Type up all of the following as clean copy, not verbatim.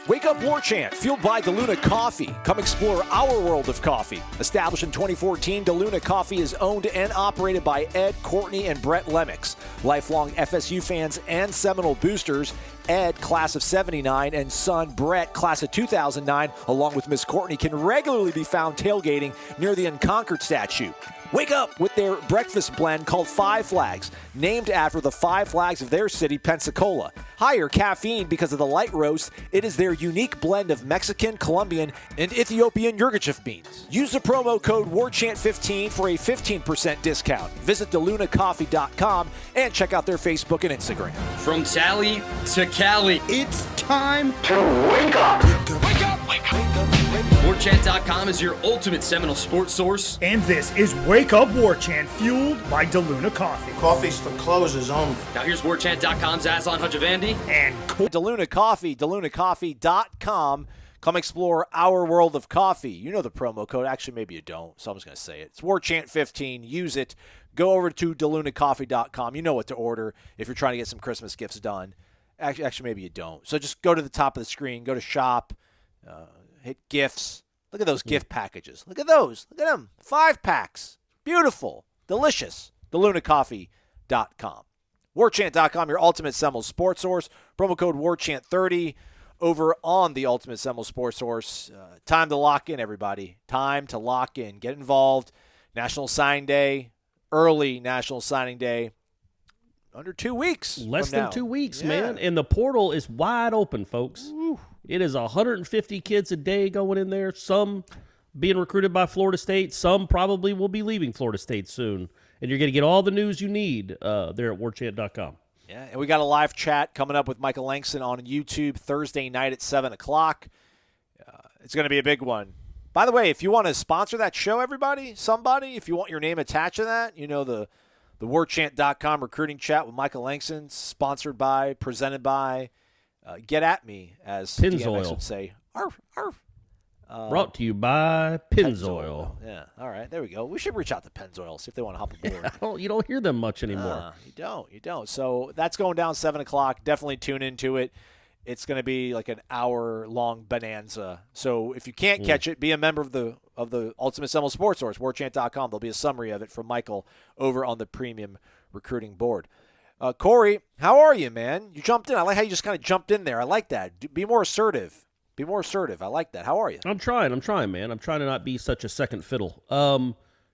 Wake Up Warchant, fueled by DeLuna Coffee. Come explore our world of coffee. Established in 2014, DeLuna Coffee is owned and operated by Ed, Courtney, and Brett Lemmix. Lifelong FSU fans and Seminole boosters, Ed, class of 79, and son Brett, class of 2009, along with Miss Courtney, can regularly be found tailgating near the Unconquered statue. Wake up with their breakfast blend called Five Flags, named after the five flags of their city, Pensacola. Higher caffeine because of the light roast. It is their unique blend of Mexican, Colombian, and Ethiopian Yirgacheffe beans. Use the promo code WARCHANT15 for a 15% discount. Visit DeLunaCoffee.com and check out their Facebook and Instagram. From Tally to Cali, it's time to wake up. Wake up, wake up. WarChant.com is your ultimate Seminole sports source. And this is Wake Up Warchant, fueled by DeLuna Coffee. Coffee's for closers only. Now here's WarChant.com's Aslan Hajavandi. And DeLuna Coffee, DeLunaCoffee.com. Come explore our world of coffee. You know the promo code. Actually, maybe you don't, so I'm just going to say it. It's WarChant15. Use it. Go over to DeLunaCoffee.com. You know what to order if you're trying to get some Christmas gifts done. Actually, maybe you don't. So just go to the top of the screen. Go to shop. Hit gifts. Look at those gift packages. Look at those. Look at them. 5 packs. Beautiful. Delicious. DeLunaCoffee.com. WarChant.com, your ultimate Seminole sports source. Promo code WarChant30 over on the ultimate Seminole sports source. Time to lock in, everybody. Time to lock in. Get involved. National Signing Day. Early National Signing Day. Under 2 weeks. Less than 2 weeks, yeah. man. And the portal is wide open, folks. Woo. It is 150 kids a day going in there. Some being recruited by Florida State. Some probably will be leaving Florida State soon. And you're going to get all the news you need there at warchant.com. Yeah, and we got a live chat coming up with Michael Langston on YouTube Thursday night at 7 o'clock. It's going to be a big one. By the way, if you want to sponsor that show, everybody, somebody, if you want your name attached to that, you know the warchant.com recruiting chat with Michael Langston, sponsored by, presented by, get at me, as DMX would say. Arf, arf. Brought to you by Pennzoil. Yeah, all right, there we go. We should reach out to Pennzoil, see if they want to hop aboard. You don't hear them much anymore. You don't. So that's going down 7 o'clock. Definitely tune into it. It's going to be like an hour-long bonanza. So if you can't catch it, be a member of the Ultimate Seminole Sports Source, warchant.com. There'll be a summary of it from Michael over on the premium recruiting board. Corey, how are you, man? You jumped in. I like how you just kind of jumped in there. I like that. Be more assertive. Be more assertive. I like that. How are you? I'm trying, man. I'm trying to not be such a second fiddle.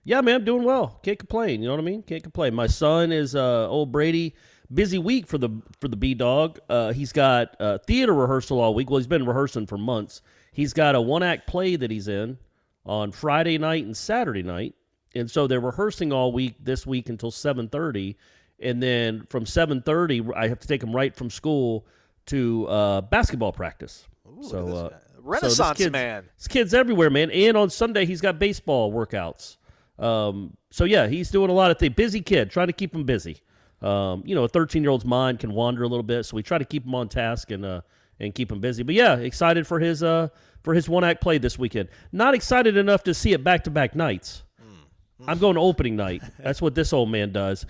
Yeah, man, I'm doing well. Can't complain. You know what I mean? Can't complain. My son is old Brady. Busy week for the B-Dog. He's got theater rehearsal all week. Well, he's been rehearsing for months. He's got a one-act play that he's in on Friday night and Saturday night. And so they're rehearsing all week this week until 7:30. And then from 7:30, I have to take him right from school to basketball practice. Ooh, so Renaissance this man. This kid's everywhere, man. And on Sunday, he's got baseball workouts. So, yeah, he's doing a lot of things. Busy kid, trying to keep him busy. A 13-year-old's mind can wander a little bit, so we try to keep him on task and keep him busy. But, yeah, excited for his one-act play this weekend. Not excited enough to see it back-to-back nights. I'm going to opening night. That's what this old man does.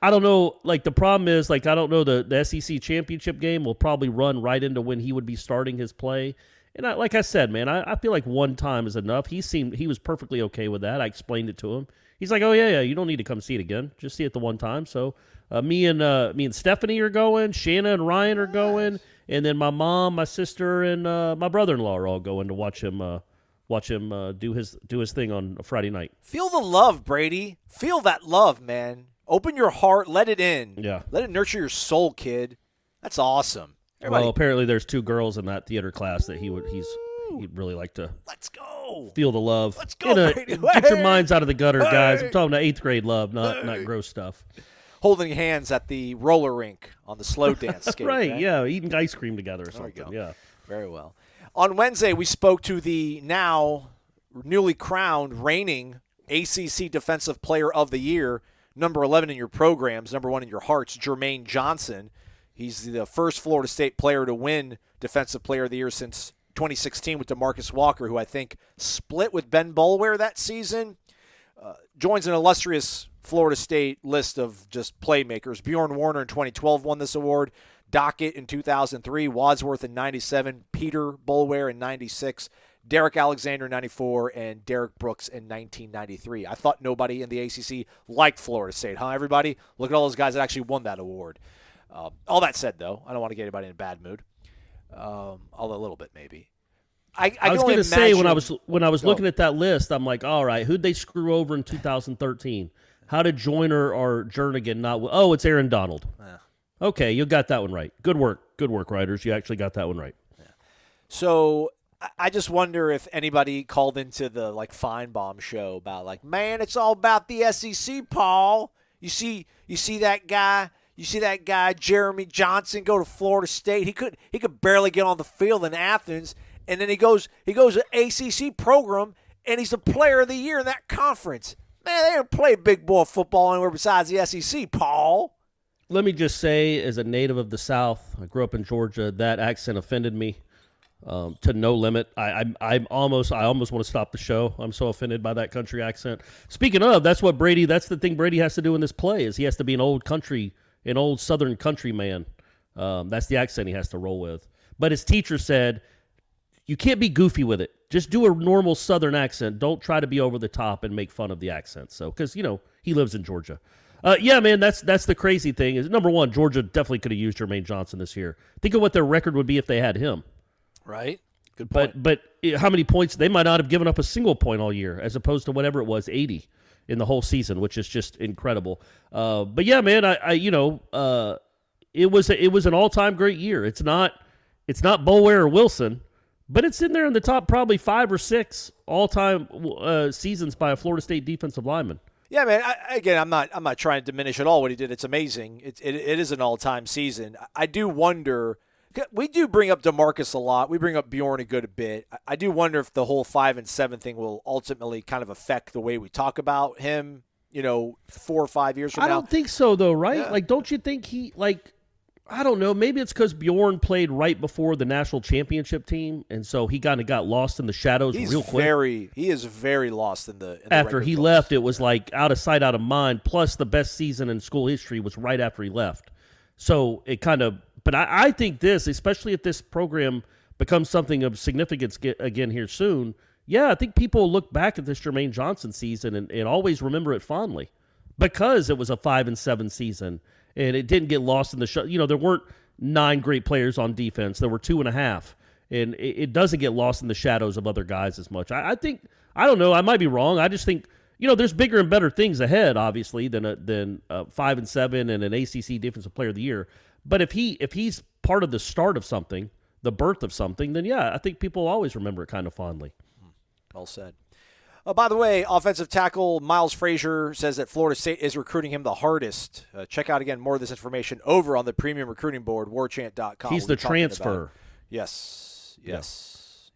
I don't know, the problem is, I don't know, the SEC championship game will probably run right into when he would be starting his play. And like I said, man, I feel like one time is enough. He was perfectly okay with that. I explained it to him. He's like, oh, yeah, you don't need to come see it again. Just see it the one time. So me and Stephanie are going. Shanna and Ryan are going. And then my mom, my sister, and my brother-in-law are all going to watch him do his thing on a Friday night. Feel the love, Brady. Feel that love, man. Open your heart. Let it in. Yeah. Let it nurture your soul, kid. That's awesome. Everybody. Well, apparently there's 2 girls in that theater class that he'd really like to. Let's go. Feel the love. Let's go, Brady. Get your minds out of the gutter, guys. I'm talking about 8th grade love, not gross stuff. Holding hands at the roller rink on the slow dance skate. Right, yeah, eating ice cream together or something. There we go. Yeah. Very well. On Wednesday, we spoke to the now newly crowned reigning ACC Defensive Player of the Year, number 11 in your programs, number 1 in your hearts, Jermaine Johnson. He's the first Florida State player to win Defensive Player of the Year since 2016 with DeMarcus Walker, who I think split with Ben Boulware that season. Joins an illustrious Florida State list of just playmakers. Bjorn Warner in 2012 won this award. Dockett in 2003, Wadsworth in 97, Peter Bulware in 96, Derek Alexander in 94, and Derek Brooks in 1993. I thought nobody in the ACC liked Florida State, huh, everybody? Look at all those guys that actually won that award. All that said, though, I don't want to get anybody in a bad mood, although a little bit maybe. I was going to say when I was looking at that list, I'm like, all right, who'd they screw over in 2013? How did Joyner or Jernigan not? Oh, it's Aaron Donald. Okay, you got that one right. Good work, writers. You actually got that one right. Yeah. So I just wonder if anybody called into the Feinbaum show about man, it's all about the SEC, Paul. You see that guy. You see that guy, Jermaine Johnson, go to Florida State. He could barely get on the field in Athens, and then he goes to ACC program, and he's the player of the year in that conference. Man, they don't play big boy football anywhere besides the SEC, Paul. Let me just say, as a native of the South, I grew up in Georgia. That accent offended me to no limit. I almost want to stop the show. I'm so offended by that country accent. Speaking of, that's the thing Brady has to do in this play is he has to be an old Southern country man. That's the accent he has to roll with. But his teacher said, you can't be goofy with it. Just do a normal Southern accent. Don't try to be over the top and make fun of the accent. So, because, he lives in Georgia. Yeah, man, that's the crazy thing. Is number one, Georgia definitely could have used Jermaine Johnson this year. Think of what their record would be if they had him. Right. Good point. But how many points? They might not have given up a single point all year, as opposed to whatever it was, 80 in the whole season, which is just incredible. But yeah, man, it was an all-time great year. It's not Bulware or Wilson, but it's in there in the top probably 5 or 6 all-time seasons by a Florida State defensive lineman. Yeah, man. I'm not trying to diminish at all what he did. It's amazing. It is an all-time season. I do wonder. We do bring up DeMarcus a lot. We bring up Bjorn a good bit. I do wonder if the whole 5 and 7 thing will ultimately kind of affect the way we talk about him. 4 or 5 years from now. I don't think so, though, right? Yeah. Don't you think I don't know. Maybe it's because Bjorn played right before the national championship team, and so he kind of got lost in the shadows real quick. He is very lost in the after he left, it was out of sight, out of mind. Plus, the best season in school history was right after he left. So it kind of. But I think this, especially if this program becomes something of significance again here soon, yeah, I think people will look back at this Jermaine Johnson season and always remember it fondly because it was a 5 and 7 season. And it didn't get lost in the there weren't 9 great players on defense. There were 2.5. And it doesn't get lost in the shadows of other guys as much. I think, I don't know, I might be wrong. I just think, there's bigger and better things ahead, obviously, than 5 and 7 and an ACC Defensive Player of the Year. But if he's part of the start of something, the birth of something, then yeah, I think people always remember it kind of fondly. Well said. By the way, offensive tackle Miles Frazier says that Florida State is recruiting him the hardest. Check out, again, more of this information over on the premium recruiting board, warchant.com. He's the transfer. Yes.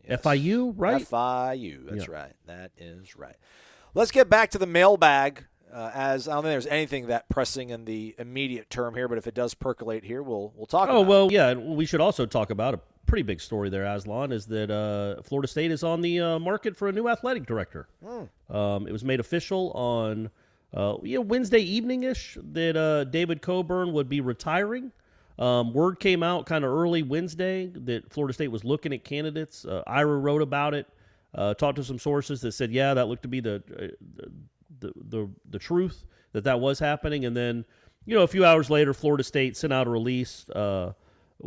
FIU, right? FIU, that's right. That is right. Let's get back to the mailbag, as I don't think there's anything that pressing in the immediate term here, but if it does percolate here, we'll talk about it. Oh, well, yeah, we should also talk about a pretty big story there, Aslan, is that Florida State is on the market for a new athletic director. It was made official on Wednesday evening-ish that David Coburn would be retiring. Word came out kind of early Wednesday that Florida State was looking at candidates. Ira wrote about it, talked to some sources that said, yeah, that looked to be the truth, that was happening. And then, a few hours later, Florida State sent out a release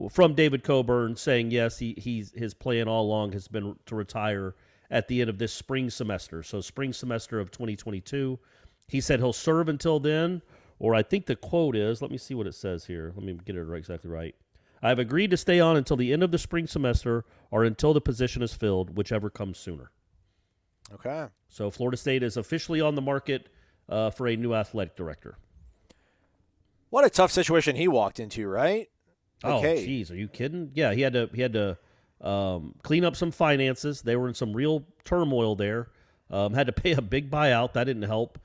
from David Coburn saying, yes, his plan all along has been to retire at the end of this spring semester. So spring semester of 2022. He said he'll serve until then, or I think the quote is, let me see what it says here. Let me get it exactly right. I have agreed to stay on until the end of the spring semester or until the position is filled, whichever comes sooner. Okay. So Florida State is officially on the market for a new athletic director. What a tough situation he walked into, right? Okay. Oh, geez, are you kidding? Yeah, he had to clean up some finances. They were in some real turmoil there. Had to pay a big buyout. That didn't help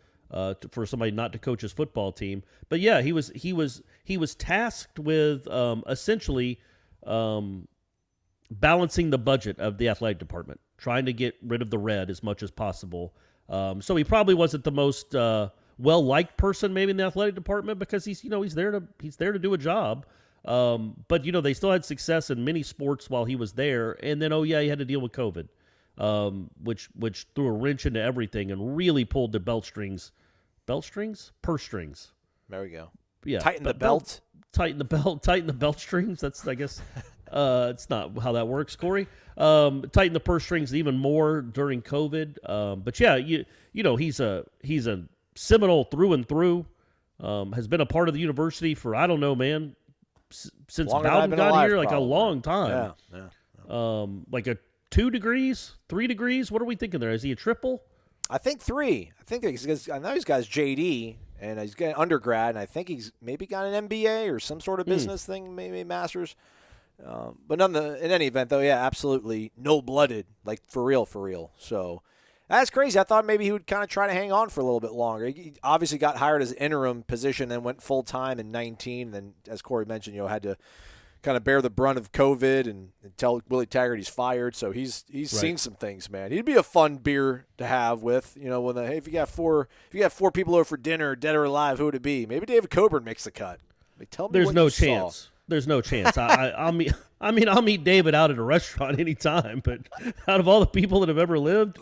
for somebody not to coach his football team. But yeah, he was tasked with essentially balancing the budget of the athletic department, trying to get rid of the red as much as possible. So he probably wasn't the most well-liked person maybe in the athletic department because he's there to do a job. But, they still had success in many sports while he was there. And then, he had to deal with COVID, which threw a wrench into everything and really pulled the purse strings. There we go. Yeah. Tighten the belt. Tighten the belt strings. That's, I guess, it's not how that works, Corey. Tighten the purse strings even more during COVID. But yeah, he's a Seminole through and through. Has been a part of the university for, I don't know, man, since Bowden got here, like a long time. Yeah. Like a 2 degrees, 3 degrees. What are we thinking there? Is he a triple? I think 3. I know he's got his JD, and he's got an undergrad, and I think he's maybe got an MBA or some sort of business thing, maybe a master's. But in any event, though, yeah, absolutely no-blooded, like for real. So that's crazy. I thought maybe he would kind of try to hang on for a little bit longer. He obviously got hired as interim position and went full-time in 19, and then, as Corey mentioned, had to kind of bear the brunt of COVID and tell Willie Taggart he's fired. So he's seen some things, man. He'd be a fun beer to have with, if you got four people over for dinner, dead or alive, who would it be? Maybe David Coburn makes the cut. Tell me There's what no you chance. Saw. There's no chance. I'll meet David out at a restaurant anytime, but out of all the people that have ever lived,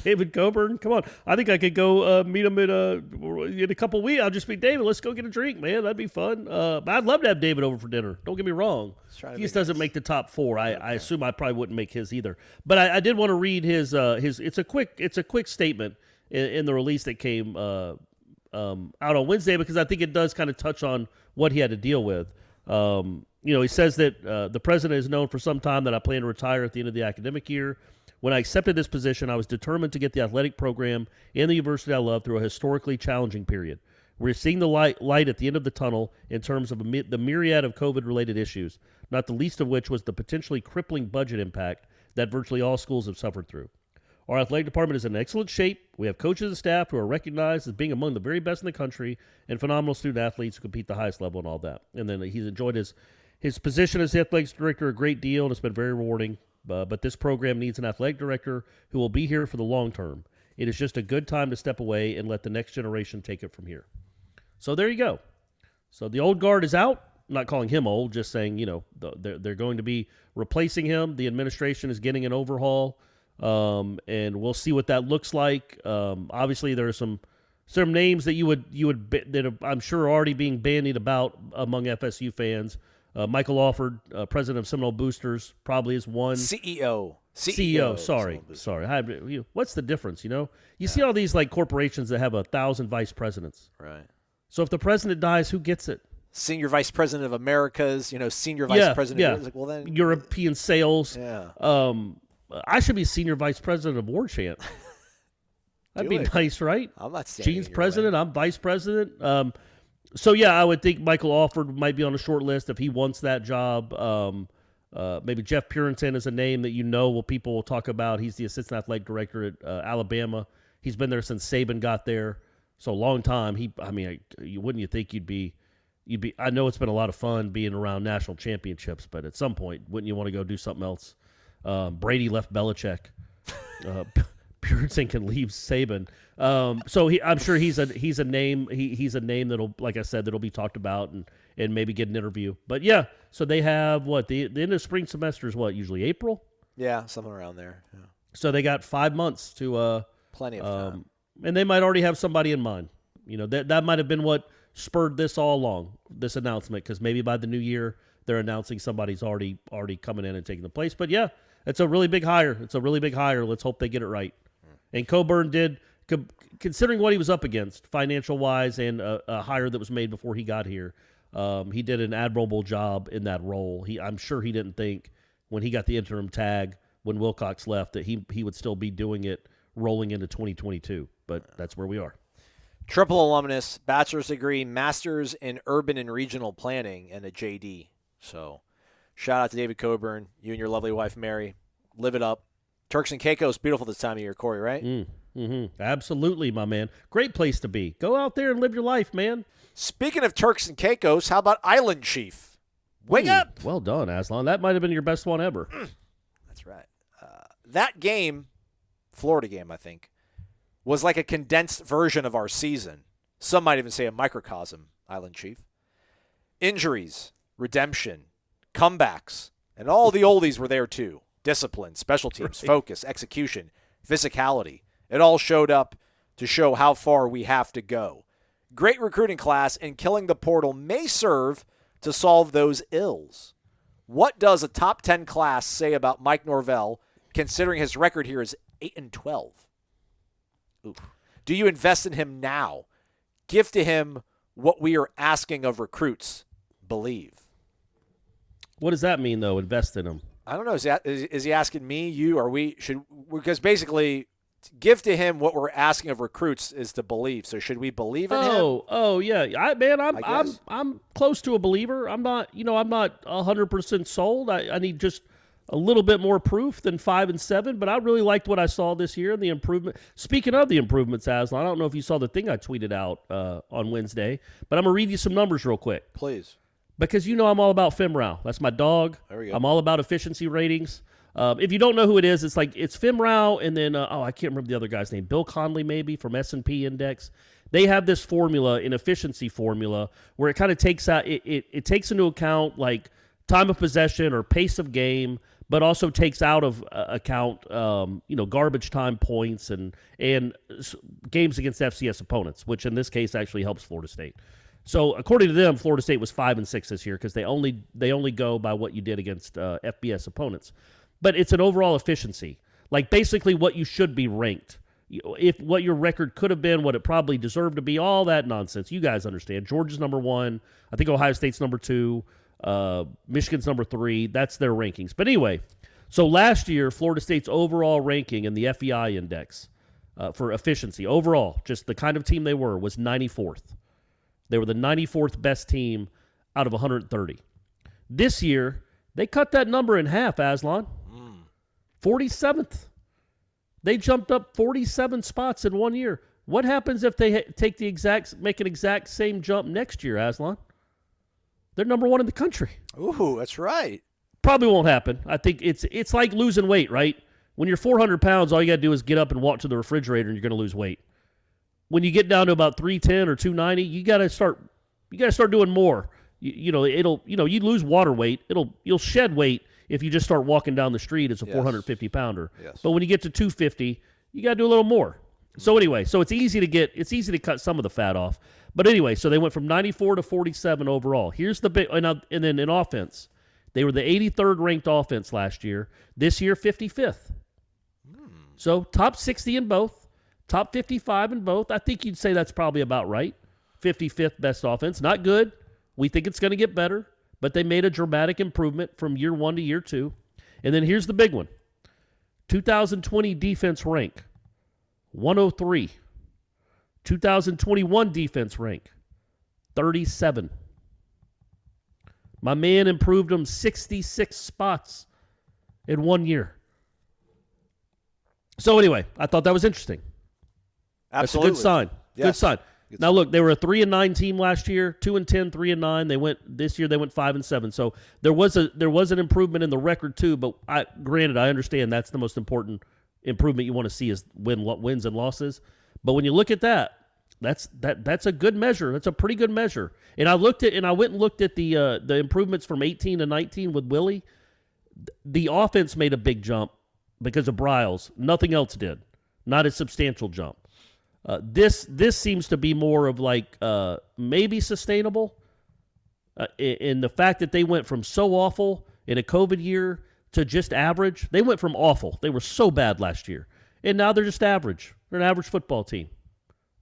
David Coburn, come on. I think I could go meet him in a couple of weeks. I'll just be, David, let's go get a drink, man. That'd be fun. But I'd love to have David over for dinner. Don't get me wrong. He just doesn't make the top 4. I assume I probably wouldn't make his either. But I did want to read his it's a quick statement in the release that came out on Wednesday, because I think it does kind of touch on what he had to deal with. He says that the president has known for some time that I plan to retire at the end of the academic year. When I accepted this position, I was determined to get the athletic program and the university I love through a historically challenging period. We're seeing the light at the end of the tunnel in terms of the myriad of COVID-related issues, not the least of which was the potentially crippling budget impact that virtually all schools have suffered through. Our athletic department is in excellent shape. We have coaches and staff who are recognized as being among the very best in the country and phenomenal student athletes who compete at the highest level and all that. And then he's enjoyed his position as the athletics director a great deal, and it's been very rewarding. But this program needs an athletic director who will be here for the long term. It is just a good time to step away and let the next generation take it from here. So there you go. So the old guard is out. I'm not calling him old, just saying, they're going to be replacing him. The administration is getting an overhaul. And we'll see what that looks like. Obviously, there are some names that that I'm sure are already being bandied about among FSU fans. Michael Alford, president of Seminole Boosters, probably is one. CEO. Sorry. What's the difference? You see all these like corporations that have 1,000 vice presidents. Right. So if the president dies, who gets it? Senior Vice President of Americas. Senior Vice President. Yeah. Like, well, then European sales. Yeah. I should be Senior Vice President of Warchant. That'd be nice, right? I'm not saying Gene's president. I'm vice president. So, yeah, I would think Michael Alford might be on a short list if he wants that job. Maybe Jeff Purinton is a name that people will talk about. He's the assistant athletic director at Alabama. He's been there since Saban got there. So, a long time. Wouldn't you think you'd be I know it's been a lot of fun being around national championships, but at some point, wouldn't you want to go do something else? Brady left Belichick. Purinton can leave Saban. So I'm sure he's a name. He's a name that'll, like I said, that'll be talked about and maybe get an interview. But yeah, so they have the end of spring semester is usually April. Yeah, something around there. Yeah. So they got 5 months to plenty of time, and they might already have somebody in mind. That might have been what spurred this all along, this announcement, because maybe by the new year they're announcing somebody's already coming in and taking the place. But yeah. It's a really big hire. Let's hope they get it right. And Coburn did, considering what he was up against, financial-wise, and a hire that was made before he got here, he did an admirable job in that role. I'm sure he didn't think when he got the interim tag when Wilcox left that he would still be doing it rolling into 2022. But that's where we are. Triple alumnus, bachelor's degree, master's in urban and regional planning, and a JD. So shout out to David Coburn, you and your lovely wife, Mary. Live it up. Turks and Caicos, beautiful this time of year, Corey, right? Absolutely, my man. Great place to be. Go out there and live your life, man. Speaking of Turks and Caicos, how about Island Chief? Wake up! Well done, Aslan. That might have been your best one ever. That's right. That game, Florida game, I think, was like a condensed version of our season. Some might even say a microcosm, Island Chief. Injuries redemption, comebacks, and all the oldies were there too. Discipline, special teams, focus, execution, physicality. It all showed up to show how far we have to go. Great recruiting class, and killing the portal may serve to solve those ills. What does a top 10 class say about Mike Norvell, considering his record here is 8-12? Ooh. Do you invest in him now? Give to him what we are asking of recruits. Believe. What does that mean, though, invest in him? I don't know. Is he asking me, you, or we? Because basically, give to him what we're asking of recruits is to believe. So should we believe in him? Oh, yeah. I'm close to a believer. I'm not 100% sold. I need just a little bit more proof than 5-7, but I really liked what I saw this year and the improvement. Speaking of the improvements, Aslan, I don't know if you saw the thing I tweeted out on Wednesday, but I'm going to read you some numbers real quick. Please. Because I'm all about FemRow. That's my dog. There we go. I'm all about efficiency ratings. If you don't know who it is, it's FemRow and then, I can't remember the other guy's name, Bill Conley maybe from S&P Index. They have this formula, an efficiency formula, where it kind of takes out, it takes into account like time of possession or pace of game, but also takes out of account, garbage time points and games against FCS opponents, which in this case actually helps Florida State. So according to them, Florida State was 5-6 this year because they only go by what you did against FBS opponents. But it's an overall efficiency, like basically what you should be ranked. If what your record could have been, what it probably deserved to be, all that nonsense. You guys understand. Georgia's number 1. I think Ohio State's number 2. Michigan's number 3. That's their rankings. But anyway, so last year, Florida State's overall ranking in the FEI index for efficiency, overall, just the kind of team they were, was 94th. They were the 94th best team out of 130. This year, they cut that number in half, Aslan. 47th. They jumped up 47 spots in 1 year. What happens if they make an exact same jump next year, Aslan? They're number 1 in the country. Ooh, that's right. Probably won't happen. I think it's like losing weight, right? When you're 400 pounds, all you got to do is get up and walk to the refrigerator and you're going to lose weight. When you get down to about 310 or 290, you got to start doing more. You lose water weight. You'll shed weight if you just start walking down the street as a 450 pounder. Yes. But when you get to 250, you got to do a little more. So anyway, it's easy to cut some of the fat off. But anyway, so they went from 94 to 47 overall. Here's the big, and then in offense, they were the 83rd ranked offense last year. This year, 55th. So top 60 in both, top 55 in both. I think you'd say that's probably about right. 55th best offense. Not good. We think it's going to get better, but they made a dramatic improvement from year 1 to year 2. And then here's the big one. 2020 defense rank, 103. 2021 defense rank, 37. My man improved them 66 spots in 1 year. So anyway, I thought that was interesting. Absolutely. That's a good sign. Yes. Good sign. Now look, they were a 3-9 team last year, 2-10, 3-9. This year they went 5-7. So there was an improvement in the record too. But granted, I understand that's the most important improvement you want to see is wins and losses. But when you look at that, that's a good measure. That's a pretty good measure. And I went and looked at the improvements from 18 to 19 with Willie. The offense made a big jump because of Bryles. Nothing else did. Not a substantial jump. This seems to be more of like maybe sustainable. In the fact that they went from so awful in a COVID year to just average. They went from awful. They were so bad last year. And now they're just average. They're an average football team.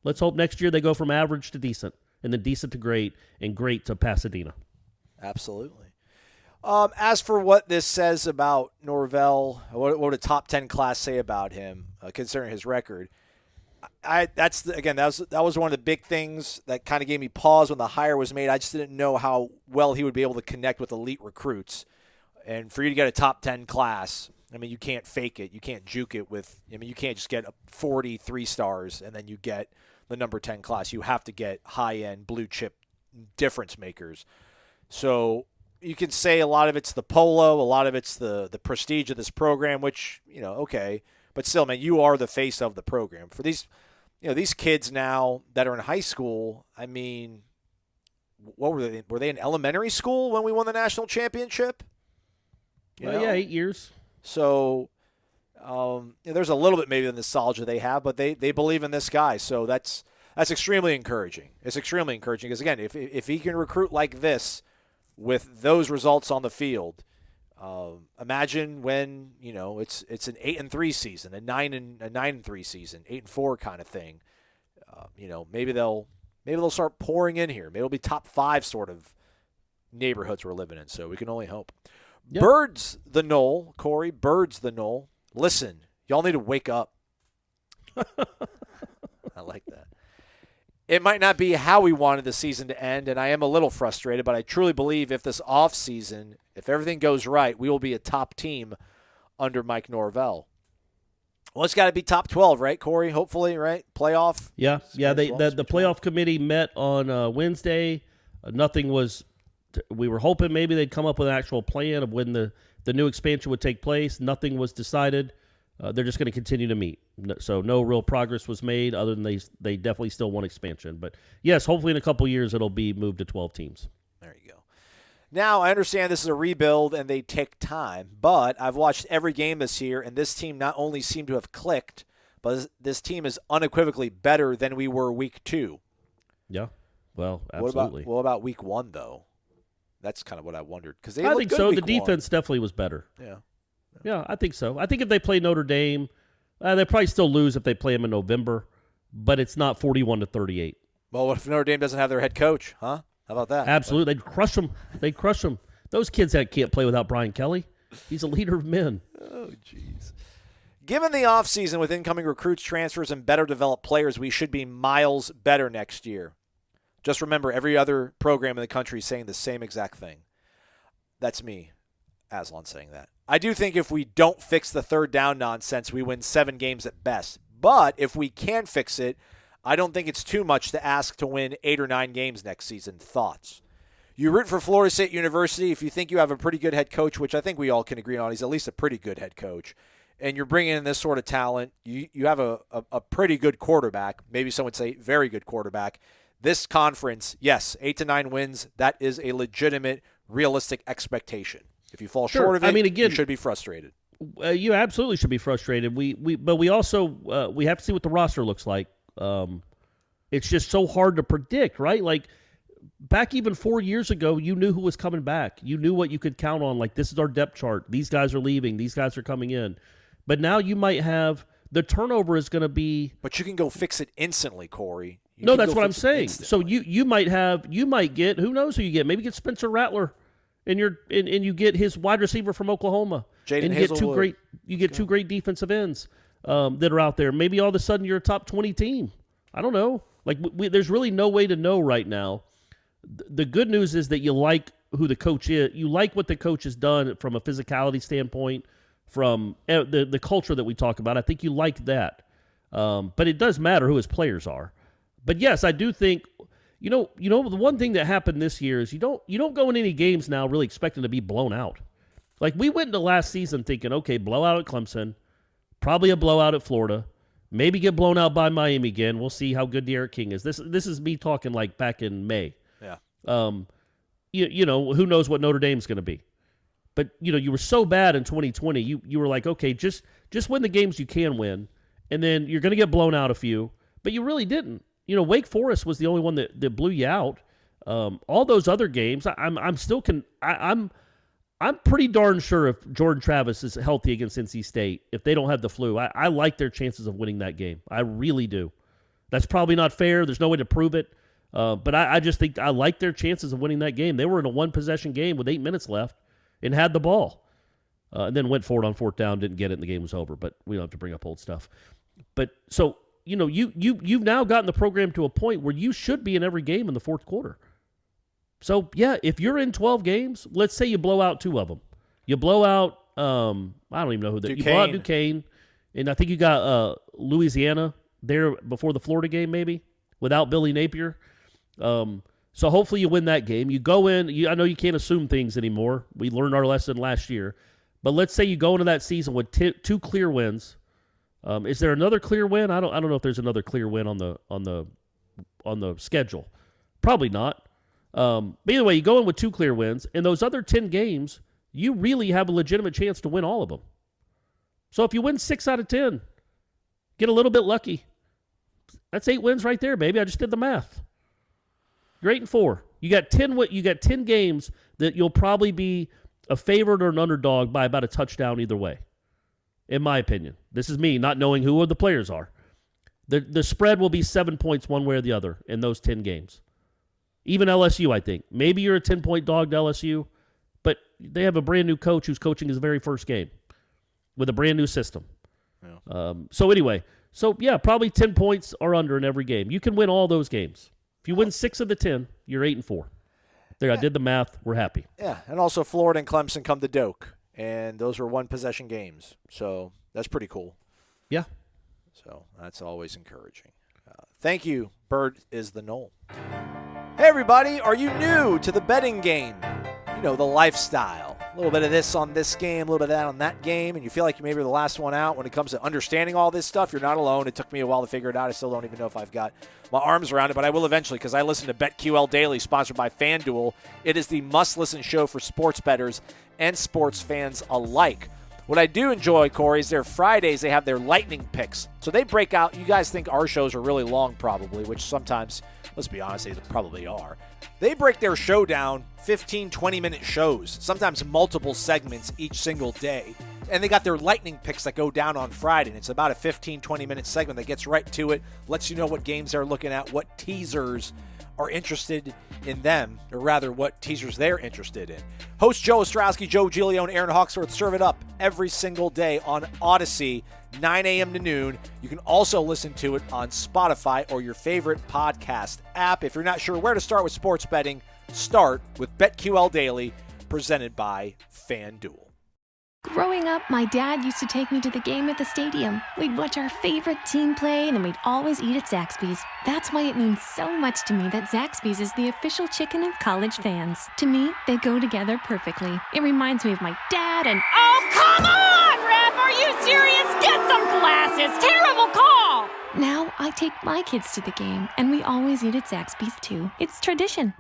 Let's hope next year they go from average to decent, and then decent to great, and great to Pasadena. Absolutely. As for what this says about Norvell, what would a top 10 class say about him, considering his record? That was one of the big things that kind of gave me pause when the hire was made. I just didn't know how well he would be able to connect with elite recruits. And for you to get a top 10 class, I mean, you can't fake it. You can't juke it you can't just get 43 stars and then you get the number 10 class. You have to get high-end blue chip difference makers. So you can say a lot of it's the polo, a lot of it's the prestige of this program, which, okay. But still, man, you are the face of the program. For these kids now that are in high school, I mean, what were they? Were they in elementary school when we won the national championship? Yeah, 8 years. So there's a little bit maybe of the nostalgia they have, but they believe in this guy. So that's extremely encouraging. It's extremely encouraging because, again, if he can recruit like this with those results on the field, imagine when it's an 8-3 season, a 9-3 season, 8-4 kind of thing. Maybe they'll start pouring in here. Maybe it'll be top 5 sort of neighborhoods we're living in. So we can only hope. Yep. Birds the Nole, Corey. Birds the Nole. Listen, y'all need to wake up. I like that. It might not be how we wanted the season to end, and I am a little frustrated, but I truly believe if this offseason, if everything goes right, we will be a top team under Mike Norvell. Well, it's got to be top 12, right, Corey? Hopefully, right? Playoff? Yeah. The playoff committee met on Wednesday. Nothing was – we were hoping maybe they'd come up with an actual plan of when the new expansion would take place. Nothing was decided. They're just going to continue to meet. So no real progress was made other than they definitely still want expansion. But, yes, hopefully in a couple years it'll be moved to 12 teams. There you go. Now, I understand this is a rebuild and they take time, but I've watched every game this year, and this team not only seemed to have clicked, but this team is unequivocally better than we were week 2. Yeah, well, absolutely. What about week 1, though? That's kind of what I wondered. I think so. The defense definitely was better. Yeah, I think so. I think if they play Notre Dame, they'll probably still lose if they play them in November, but it's not 41-38. Well, what if Notre Dame doesn't have their head coach, huh? How about that? Absolutely. They'd crush them. Those kids that can't play without Brian Kelly. He's a leader of men. Oh, jeez. Given the offseason with incoming recruits, transfers, and better developed players, we should be miles better next year. Just remember, every other program in the country is saying the same exact thing. That's me, Aslan, saying that. I do think if we don't fix the third down nonsense, we win 7 games at best. But if we can fix it, I don't think it's too much to ask to win 8 or 9 games next season. Thoughts? You root for Florida State University if you think you have a pretty good head coach, which I think we all can agree on. He's at least a pretty good head coach. And you're bringing in this sort of talent. You have a pretty good quarterback. Maybe some would say very good quarterback. This conference, yes, 8 to 9 wins. That is a legitimate, realistic expectation. If you fall short of it, you should be frustrated. You absolutely should be frustrated. But we also we have to see what the roster looks like. It's just so hard to predict, right? Like back even 4 years ago, you knew who was coming back. You knew what you could count on. Like, this is our depth chart. These guys are leaving. These guys are coming in. But now you might have the turnover is going to be. But you can go fix it instantly, Corey. No, that's what I'm saying. So you might get, who knows who you get? Maybe get Spencer Rattler, and you get his wide receiver from Oklahoma. Jaden Hazelwood. You get two great defensive ends that are out there. Maybe all of a sudden you're a top 20 team. I don't know. Like there's really no way to know right now. The good news is that you like who the coach is. You like what the coach has done from a physicality standpoint, from the culture that we talk about. I think you like that. But it does matter who his players are. But yes, I do think, the one thing that happened this year is you don't go in any games now really expecting to be blown out. Like we went into last season thinking, okay, blowout at Clemson, probably a blowout at Florida, maybe get blown out by Miami again. We'll see how good Derek King is. This is me talking like back in May. Yeah. Who knows what Notre Dame's going to be. But, you were so bad in 2020, you were like, okay, just win the games you can win, and then you're going to get blown out a few, but you really didn't. Wake Forest was the only one that blew you out. All those other games, I'm pretty darn sure if Jordan Travis is healthy against NC State, if they don't have the flu, I like their chances of winning that game. I really do. That's probably not fair. There's no way to prove it. But I just think I like their chances of winning that game. They were in a one-possession game with 8 minutes left and had the ball. And then went forward on 4th down, didn't get it, and the game was over. But we don't have to bring up old stuff. But so, you've now gotten the program to a point where you should be in every game in the fourth quarter. So, yeah, if you're in 12 games, let's say you blow out 2 of them. You blow out, I don't even know who that. You blow out Duquesne, and I think you got Louisiana there before the Florida game, maybe, without Billy Napier. So hopefully you win that game. You go in. I know you can't assume things anymore. We learned our lesson last year. But let's say you go into that season with 2 clear wins. Is there another clear win? I don't know if there's another clear win on the schedule. Probably not. But either way, you go in with 2 clear wins, and those other 10 games, you really have a legitimate chance to win all of them. So if you win 6 out of 10, get a little bit lucky. That's 8 wins right there, baby. I just did the math. You're 8-4. You got 10 games that you'll probably be a favorite or an underdog by about a touchdown either way, in my opinion. This is me not knowing who the players are. The spread will be 7 points one way or the other in those 10 games. Even LSU, I think. Maybe you're a 10-point dog to LSU, but they have a brand-new coach who's coaching his very first game with a brand-new system. Yeah. Probably 10 points or under in every game. You can win all those games. If you win 6 of the 10, you're 8-4. There, I did the math. We're happy. Yeah, and also Florida and Clemson come to Doak, and those were one-possession games. So that's pretty cool. Yeah. So that's always encouraging. Thank you, Bird is the Nole. Hey, everybody, are you new to the betting game? You know, the lifestyle. A little bit of this on this game, a little bit of that on that game, and you feel like you may be the last one out when it comes to understanding all this stuff. You're not alone. It took me a while to figure it out. I still don't even know if I've got my arms around it, but I will eventually because I listen to BetQL Daily, sponsored by FanDuel. It is the must-listen show for sports bettors and sports fans alike. What I do enjoy, Corey, is their Fridays, they have their lightning picks. So they break out. You guys think our shows are really long probably, which sometimes, let's be honest, they probably are. They break their show down 15, 20-minute shows, sometimes multiple segments each single day. And they got their lightning picks that go down on Friday. And it's about a 15, 20-minute segment that gets right to it, lets you know what games they're looking at, what teasers are interested in them, or rather what teasers they're interested in. Host Joe Ostrowski, Joe Giglio, and Aaron Hawksworth serve it up every single day on Odyssey, 9 a.m. to noon. You can also listen to it on Spotify or your favorite podcast app. If you're not sure where to start with sports betting, start with BetQL Daily, presented by FanDuel. Growing up, my dad used to take me to the game at the stadium. We'd watch our favorite team play, and then we'd always eat at Zaxby's. That's why it means so much to me that Zaxby's is the official chicken of college fans. To me, they go together perfectly. It reminds me of my dad and... Oh, come on, Ref! Are you serious? Get some glasses! Terrible call! Now I take my kids to the game, and we always eat at Zaxby's too. It's tradition.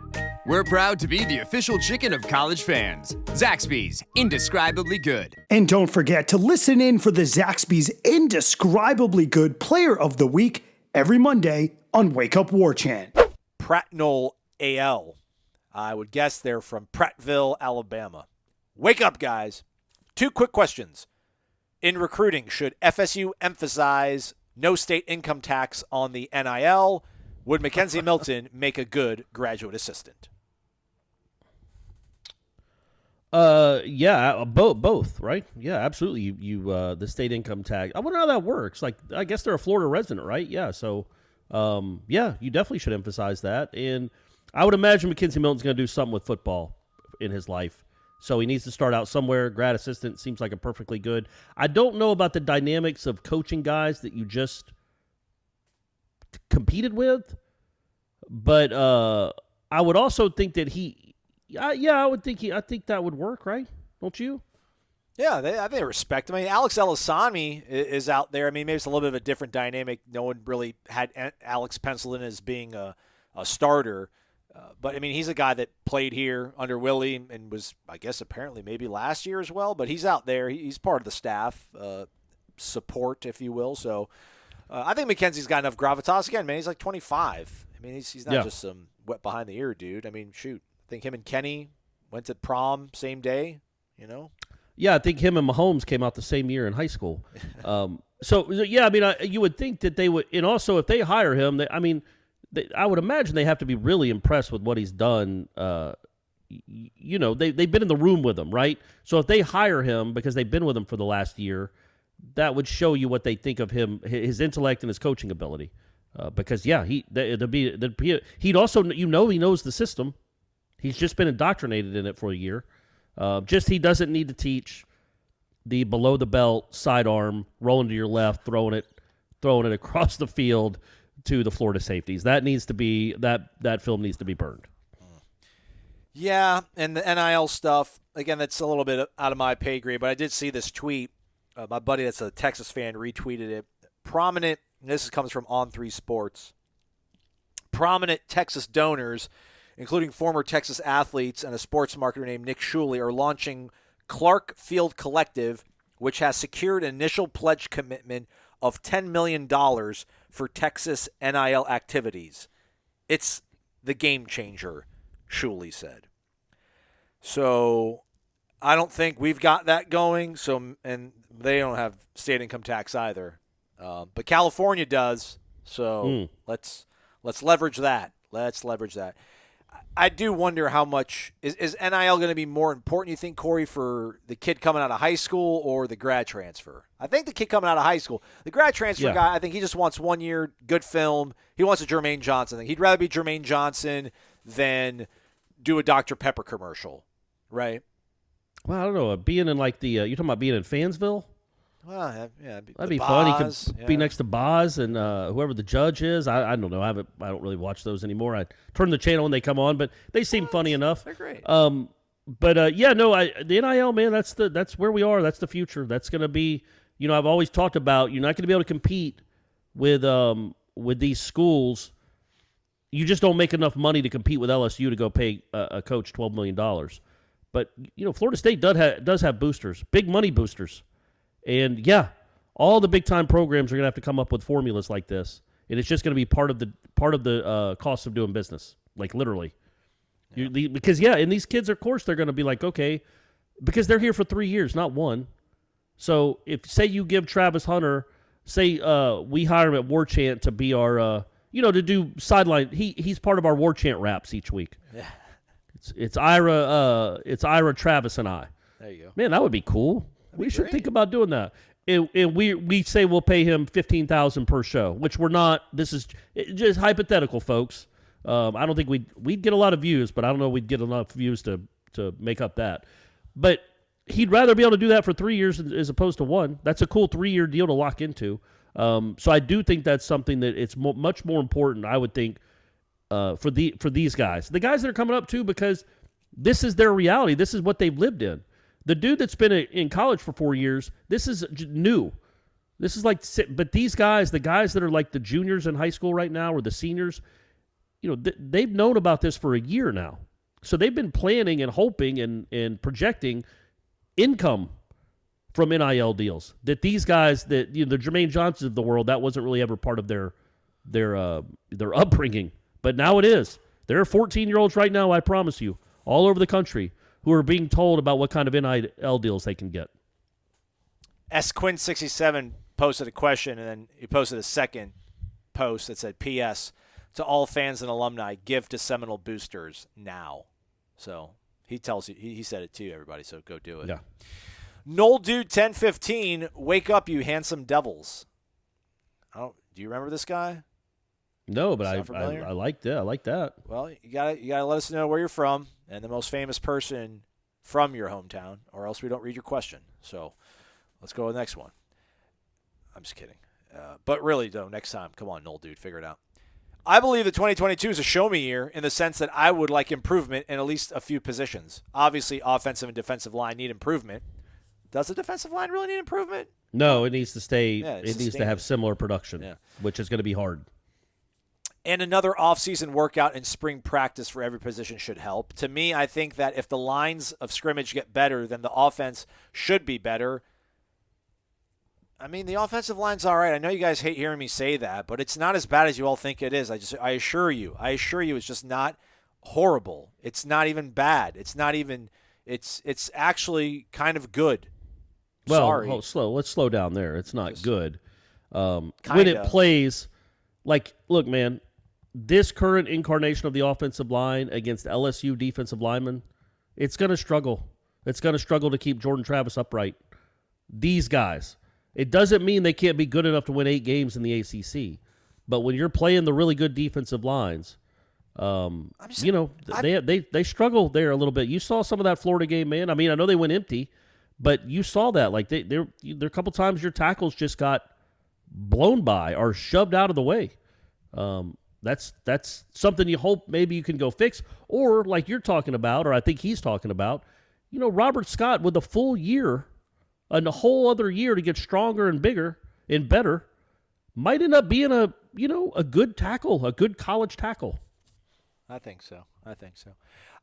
We're proud to be the official chicken of college fans. Zaxby's, indescribably good. And don't forget to listen in for the Zaxby's Indescribably Good Player of the Week every Monday on Wake Up Warchant. Pratnell AL. I would guess they're from Prattville, Alabama. Wake up, guys. 2 quick questions. In recruiting, should FSU emphasize no state income tax on the NIL? Would Mackenzie Milton make a good graduate assistant? Both, right? Yeah, absolutely. You the state income tax. I wonder how that works. Like, I guess they're a Florida resident, right? Yeah. So, you definitely should emphasize that. And I would imagine Mackenzie Milton's going to do something with football in his life. So he needs to start out somewhere. Grad assistant seems like a perfectly good. I don't know about the dynamics of coaching guys that you just competed with, but I would also think that I think that would work, right? Don't you? Yeah, I think they respect him. I mean, Alex Elisami is out there. I mean, maybe it's a little bit of a different dynamic. No one really had Alex penciled in as being a starter. But, I mean, he's a guy that played here under Willie and was, I guess, apparently maybe last year as well. But he's out there. He's part of the staff support, if you will. So I think Mackenzie's got enough gravitas. Again, man, he's like 25. I mean, he's not just some wet behind the ear dude. I mean, shoot. I think him and Kenny went to prom same day, you know? Yeah, I think him and Mahomes came out the same year in high school. You would think that they would – and also if they hire him, I would imagine they have to be really impressed with what he's done. They've been in the room with him, right? So if they hire him because they've been with him for the last year, that would show you what they think of him, his intellect and his coaching ability. He'd also, he knows the system. He's just been indoctrinated in it for a year. He doesn't need to teach the below the belt sidearm, rolling to your left, throwing it across the field to the Florida safeties. That needs to be that film needs to be burned. Yeah, and the NIL stuff, again, that's a little bit out of my pay grade, but I did see this tweet. My buddy that's a Texas fan retweeted it. This comes from On3 Sports. Prominent Texas donors including former Texas athletes and a sports marketer named Nick Shuley, are launching Clark Field Collective, which has secured an initial pledge commitment of $10 million for Texas NIL activities. It's the game changer, Shuley said. So I don't think we've got that going. So, and they don't have state income tax either, but California does. So let's leverage that. Let's leverage that. I do wonder how much is NIL going to be more important, you think, Corey, for the kid coming out of high school or the grad transfer? I think the kid coming out of high school. The grad transfer guy, I think he just wants 1 year, good film. He wants a Jermaine Johnson thing. He'd rather be Jermaine Johnson than do a Dr. Pepper commercial, right? Well, I don't know. Being in like the you're talking about being in Fansville? Well, yeah, that'd be fun. He could be next to Boz and whoever the judge is. I don't know. I don't really watch those anymore. I turn the channel when they come on, but they seem funny enough. They're great. The NIL, man, that's where we are. That's the future. That's going to be. I've always talked about you're not going to be able to compete with these schools. You just don't make enough money to compete with LSU to go pay a coach $12 million. But Florida State does have boosters, big money boosters. And all the big time programs are going to have to come up with formulas like this, and it's just going to be part of the cost of doing business, like literally. Because and these kids, of course, they're going to be like, okay, because they're here for 3 years, not one. So if say you give Travis Hunter, say we hire him at Warchant to be our, to do sideline. He's part of our Warchant raps each week. Yeah, it's Ira, Travis, and I. There you go. Man, that would be cool. We should think about doing that. And we say we'll pay him $15,000 per show, which we're not. This is just hypothetical, folks. I don't think we'd get a lot of views, but I don't know we'd get enough views to make up that. But he'd rather be able to do that for 3 years as opposed to one. That's a cool 3-year deal to lock into. So I do think that's something that it's much more important, I would think, for these guys. The guys that are coming up, too, because this is their reality. This is what they've lived in. The dude that's been in college for 4 years, this is new. This is like, but these guys, the guys that are like the juniors in high school right now or the seniors, they've known about this for a year now. So they've been planning and hoping and projecting income from NIL deals. That these guys, the Jermaine Johnsons of the world, that wasn't really ever part of their upbringing. But now it is. There are 14-year-olds right now, I promise you, all over the country, who are being told about what kind of NIL deals they can get. Quinn67 posted a question, and then he posted a second post that said, P.S. to all fans and alumni, give to Seminole boosters now. So he tells you, he said it to you, everybody, so go do it. Yeah. Nole Dude 1015, wake up, you handsome devils. Do you remember this guy? No, but I like that. I like that. Well, you gotta let us know where you're from and the most famous person from your hometown, or else we don't read your question. So let's go to the next one. I'm just kidding. But really, though, next time, come on, Nole Dude, figure it out. I believe that 2022 is a show me year in the sense that I would like improvement in at least a few positions. Obviously, offensive and defensive line need improvement. Does the defensive line really need improvement? No, it needs to stay. Yeah, it needs to have similar production, which is going to be hard. And another off-season workout and spring practice for every position should help. To me, I think that if the lines of scrimmage get better, then the offense should be better. I mean, the offensive line's all right. I know you guys hate hearing me say that, but it's not as bad as you all think it is. I assure you, it's just not horrible. It's not even bad. It's not even. It's actually kind of good. Well, Sorry. Let's slow down there. It's not good. When it plays, like, look, man, this current incarnation of the offensive line against LSU defensive linemen, it's going to struggle. It's going to struggle to keep Jordan Travis upright. These guys. It doesn't mean they can't be good enough to win 8 games in the ACC. But when you're playing the really good defensive lines, they struggle there a little bit. You saw some of that Florida game, man. I mean, I know they went empty, but you saw that. Like there a couple times your tackles just got blown by or shoved out of the way. That's something you hope maybe you can go fix, or like you're talking about, or I think he's talking about. Robert Scott with a full year, and a whole other year to get stronger and bigger and better, might end up being a good tackle, a good college tackle. I think so.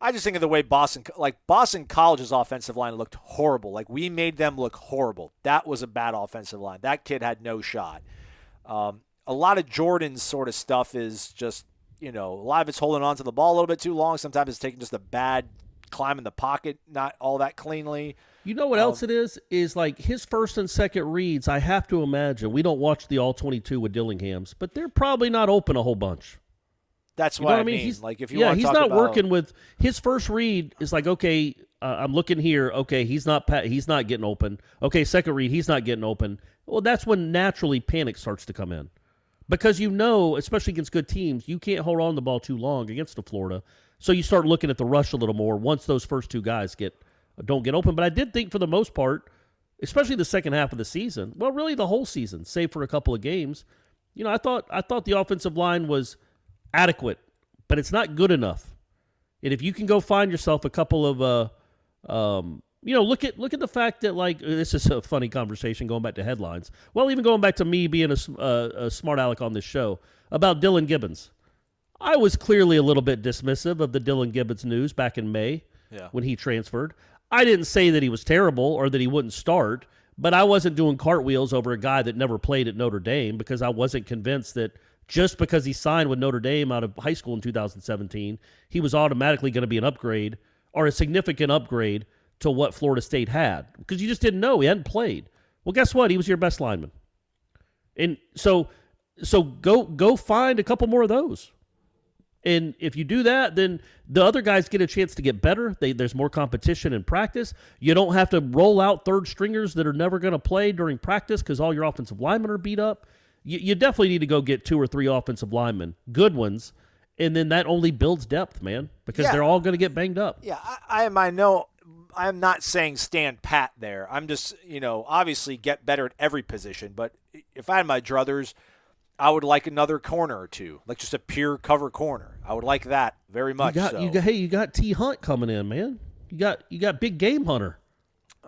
I just think of the way Boston College's offensive line looked horrible. Like, we made them look horrible. That was a bad offensive line. That kid had no shot. A lot of Jordan's sort of stuff is just, a lot of it's holding on to the ball a little bit too long. Sometimes it's taking just a bad climb in the pocket, not all that cleanly. You know what else it is? Is like his first and second reads, I have to imagine. We don't watch the all-22 with Dillingham's, but they're probably not open a whole bunch. That's what I mean. He's, like, if you want to he's talk not about, working with his first read is like, okay, I'm looking here. Okay, he's not getting open. Okay, second read, he's not getting open. Well, that's when naturally panic starts to come in, because especially against good teams, you can't hold on to the ball too long against the Florida. So you start looking at the rush a little more once those first two guys don't get open. But I did think for the most part, especially the second half of the season, well, really the whole season, save for a couple of games, I thought the offensive line was adequate, but it's not good enough. And if you can go find yourself a couple of, look at the fact that, like, this is a funny conversation going back to headlines. Well, even going back to me being a smart aleck on this show about Dylan Gibbons. I was clearly a little bit dismissive of the Dylan Gibbons news back in May when he transferred. I didn't say that he was terrible or that he wouldn't start, but I wasn't doing cartwheels over a guy that never played at Notre Dame because I wasn't convinced that just because he signed with Notre Dame out of high school in 2017, he was automatically going to be an upgrade or a significant upgrade to what Florida State had, because you just didn't know. He hadn't played. Well, guess what? He was your best lineman. And so go find a couple more of those. And if you do that, then the other guys get a chance to get better. There's more competition in practice. You don't have to roll out third stringers that are never going to play during practice because all your offensive linemen are beat up. You definitely need to go get 2 or 3 offensive linemen, good ones, and then that only builds depth, man, because they're all going to get banged up. Yeah, I know I'm not saying stand pat there. I'm just, obviously get better at every position. But if I had my druthers, I would like another corner or two, like just a pure cover corner. I would like that very much. You got T. Hunt coming in, man. You got Big Game Hunter.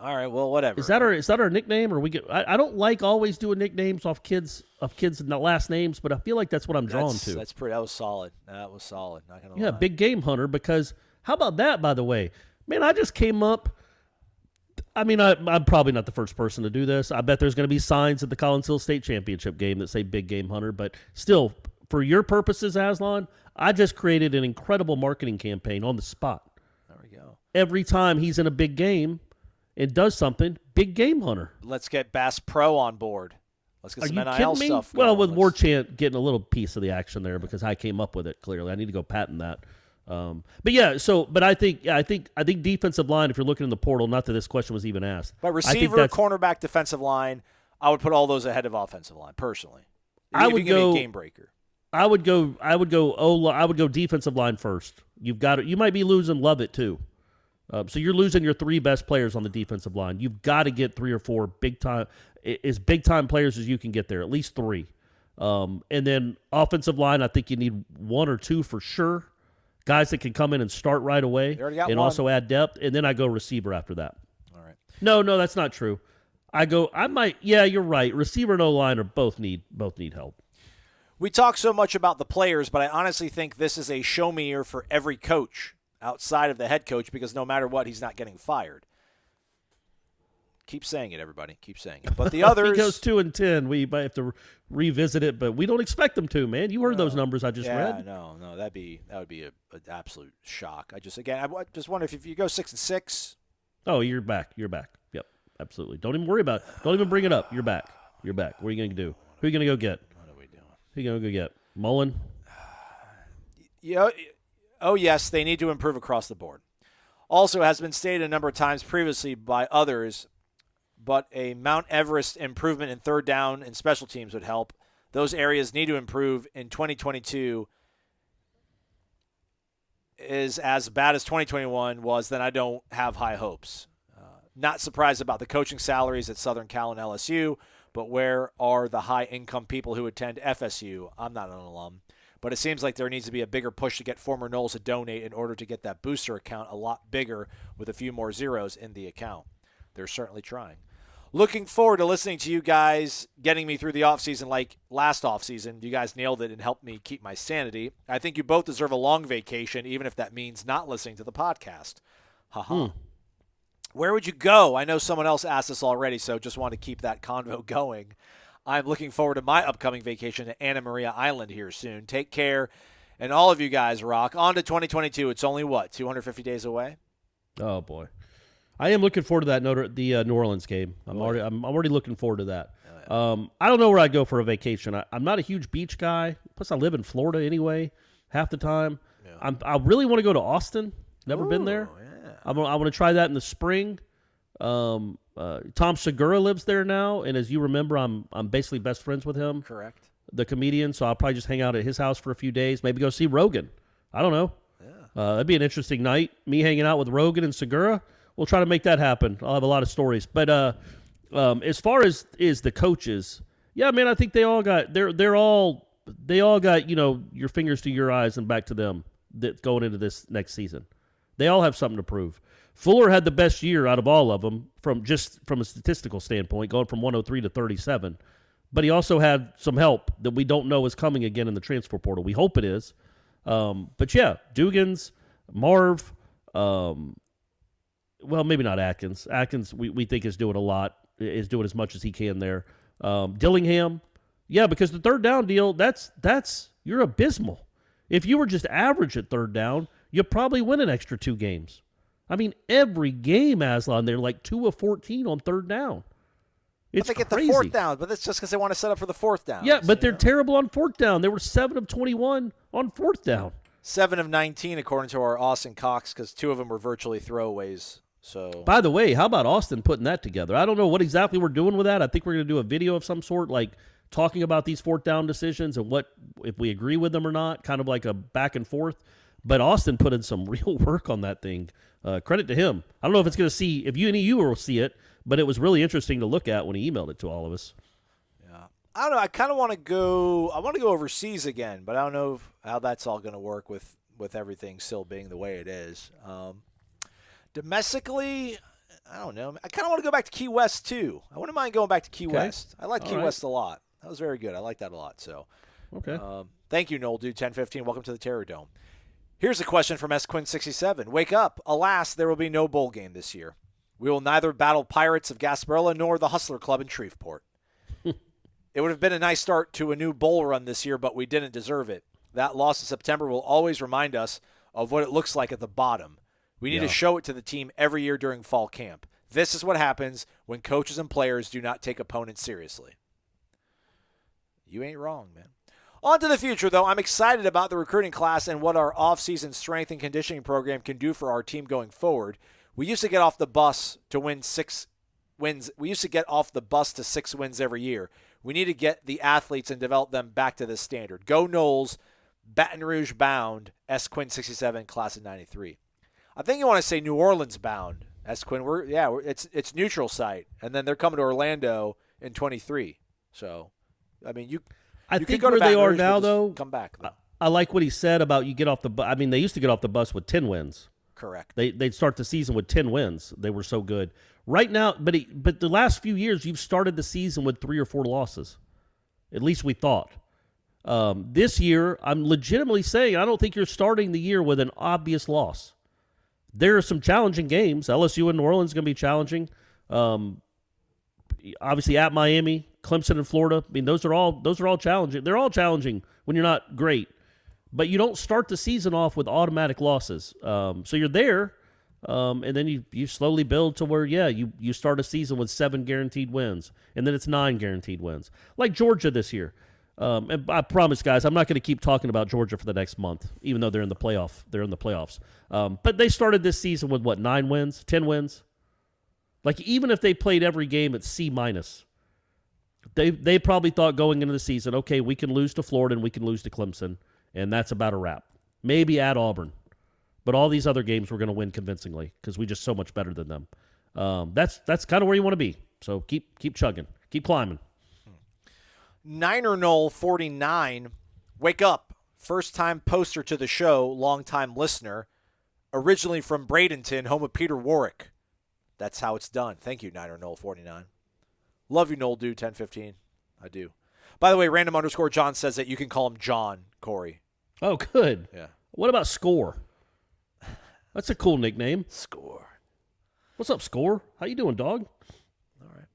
All right, well, whatever. Is that our nickname, or I don't like always doing nicknames off kids and the last names, but I feel like that's what I'm drawn to. That was solid. Not gonna lie. Yeah, Big Game Hunter, because how about that, by the way? Man, I just came up. I mean, I'm probably not the first person to do this. I bet there's going to be signs at the Collins Hill State Championship game that say Big Game Hunter, but still, for your purposes, Aslan, I just created an incredible marketing campaign on the spot. There we go. Every time he's in a big game and does something, Big Game Hunter. Let's get Bass Pro on board. Let's get some NIL stuff going. Well, with Warchant getting a little piece of the action there because I came up with it, clearly. I need to go patent that. But I think defensive line, if you're looking in the portal, not that this question was even asked. But receiver, cornerback, defensive line, I would put all those ahead of offensive line, personally. I would go game breaker. I would go defensive line first. You've got it. You might be losing Lovett too. So you're losing your 3 best players on the defensive line. You've got to get 3 or 4 big time players as you can get there, at least 3. And then offensive line, I think you need 1 or 2 for sure. Guys that can come in and start right away and also add depth. And then I go receiver after that. All right. No, that's not true. You're right. Receiver and O-line both need help. We talk so much about the players, but I honestly think this is a show me year for every coach outside of the head coach, because no matter what, he's not getting fired. Keep saying it, everybody. Keep saying it. But the others... If he goes 2-10, we might have to revisit it, but we don't expect them to, man. You heard those numbers I just read. No, that would be an absolute shock. I just wonder if you go 6-6. Oh, you're back. Yep, absolutely. Don't even worry about it. Don't even bring it up. You're back. What are you going to do? Who are you going to go get? What are we doing? Who are you going to go get? Mullen? Yeah. Oh, yes, they need to improve across the board. Also, has been stated a number of times previously by others, but a Mount Everest improvement in third down and special teams would help. Those areas need to improve in 2022. Is as bad as 2021 was, then I don't have high hopes. Not surprised about the coaching salaries at Southern Cal and LSU, but where are the high-income people who attend FSU? I'm not an alum. But it seems like there needs to be a bigger push to get former Noles to donate in order to get that booster account a lot bigger with a few more zeros in the account. They're certainly trying. Looking forward to listening to you guys getting me through the offseason like last offseason. You guys nailed it and helped me keep my sanity. I think you both deserve a long vacation, even if that means not listening to the podcast. Ha-ha. Where would you go? I know someone else asked this already, so just want to keep that convo going. I'm looking forward to my upcoming vacation to Anna Maria Island here soon. Take care, and all of you guys rock. On to 2022. It's only, 250 days away? Oh, boy. I am looking forward to that New Orleans game. I'm already looking forward to that. I don't know where I'd go for a vacation. I'm not a huge beach guy. Plus, I live in Florida anyway, half the time. Yeah. I really want to go to Austin. Never been there. Yeah. I want to try that in the spring. Tom Segura lives there now, and as you remember, I'm basically best friends with him. Correct. The comedian, so I'll probably just hang out at his house for a few days. Maybe go see Rogan. I don't know. Yeah. That'd be an interesting night. Me hanging out with Rogan and Segura. We'll try to make that happen. I'll have a lot of stories. But as far as the coaches, yeah, man, I think they all got your fingers to your eyes and back to them that going into this next season. They all have something to prove. Fuller had the best year out of all of them from a statistical standpoint, going from 103 to 37. But he also had some help that we don't know is coming again in the transfer portal. We hope it is. But yeah, Dugans, Marv, well, maybe not Atkins. Atkins, we think is doing a lot, is doing as much as he can there. Dillingham, yeah, because the third down deal, you're abysmal. If you were just average at third down, you probably win an extra 2 games. I mean, every game, Aslan, they're like 2 of 14 on third down. It's but they get crazy. the fourth down, but that's just because they want to set up for the fourth down. Yeah, but they're terrible on fourth down. They were 7 of 21 on fourth down. 7 of 19, according to our Austin Cox, because 2 of them were virtually throwaways. So, by the way, how about Austin putting that together? I don't know what exactly we're doing with that. I think we're going to do a video of some sort, like talking about these fourth down decisions and what if we agree with them or not, kind of like a back and forth. But Austin put in some real work on that thing. Credit to him. I don't know if it's going to see if any of you will see it, but it was really interesting to look at when he emailed it to all of us. Yeah, I don't know. I kind of want to go. I want to go overseas again, but I don't know how that's all going to work with everything still being the way it is. Domestically, I don't know. I kind of want to go back to Key West, too. I wouldn't mind going back to Key West. I like Key West a lot. That was very good. I like that a lot. So, okay. Thank you, Noel Dude 1015. Welcome to the Terror Dome. Here's a question from SQuinn67. Wake up. Alas, there will be no bowl game this year. We will neither battle Pirates of Gasparilla nor the Hustler Club in Shreveport. It would have been a nice start to a new bowl run this year, but we didn't deserve it. That loss in September will always remind us of what it looks like at the bottom. We need to show it to the team every year during fall camp. This is what happens when coaches and players do not take opponents seriously. You ain't wrong, man. On to the future, though. I'm excited about the recruiting class and what our off-season strength and conditioning program can do for our team going forward. We used to get off the bus to win 6 wins. We used to get off the bus to 6 wins every year. We need to get the athletes and develop them back to this standard. Go Noles, Baton Rouge bound, SQuinn67, class of 93. I think you want to say New Orleans bound, SQuinn. It's neutral site, and then they're coming to Orlando in 23. So, I mean, I think where they are now, though, come back. I like what he said about you get off the bus. I mean, they used to get off the bus with 10 wins. Correct. They'd start the season with 10 wins. They were so good. Right now, but the last few years, you've started the season with 3 or 4 losses. At least we thought. This year, I'm legitimately saying I don't think you're starting the year with an obvious loss. There are some challenging games. LSU and New Orleans is going to be challenging. Obviously at Miami, Clemson and Florida. I mean, those are all challenging. They're all challenging when you're not great. But you don't start the season off with automatic losses. So you're there, and then you slowly build to where, you start a season with 7 guaranteed wins, and then it's 9 guaranteed wins. Like Georgia this year. And I promise, guys, I'm not going to keep talking about Georgia for the next month, even though they're in the playoff. They're in the playoffs. But they started this season with, 9 wins, 10 wins? Like, even if they played every game at C-, they probably thought going into the season, okay, we can lose to Florida and we can lose to Clemson, and that's about a wrap. Maybe at Auburn. But all these other games we're going to win convincingly because we're just so much better than them. That's kind of where you want to be. So keep chugging. Keep climbing. Niner Knoll 49. Wake up. First-time poster to the show, long-time listener. Originally from Bradenton, home of Peter Warwick. That's how it's done. Thank you, Niner Knoll 49. Love you, Noel Dude 1015. I do. By the way, random_John says that you can call him John, Corey. Oh, good. Yeah. What about Score? That's a cool nickname. Score. What's up, Score? How you doing, dog? All right.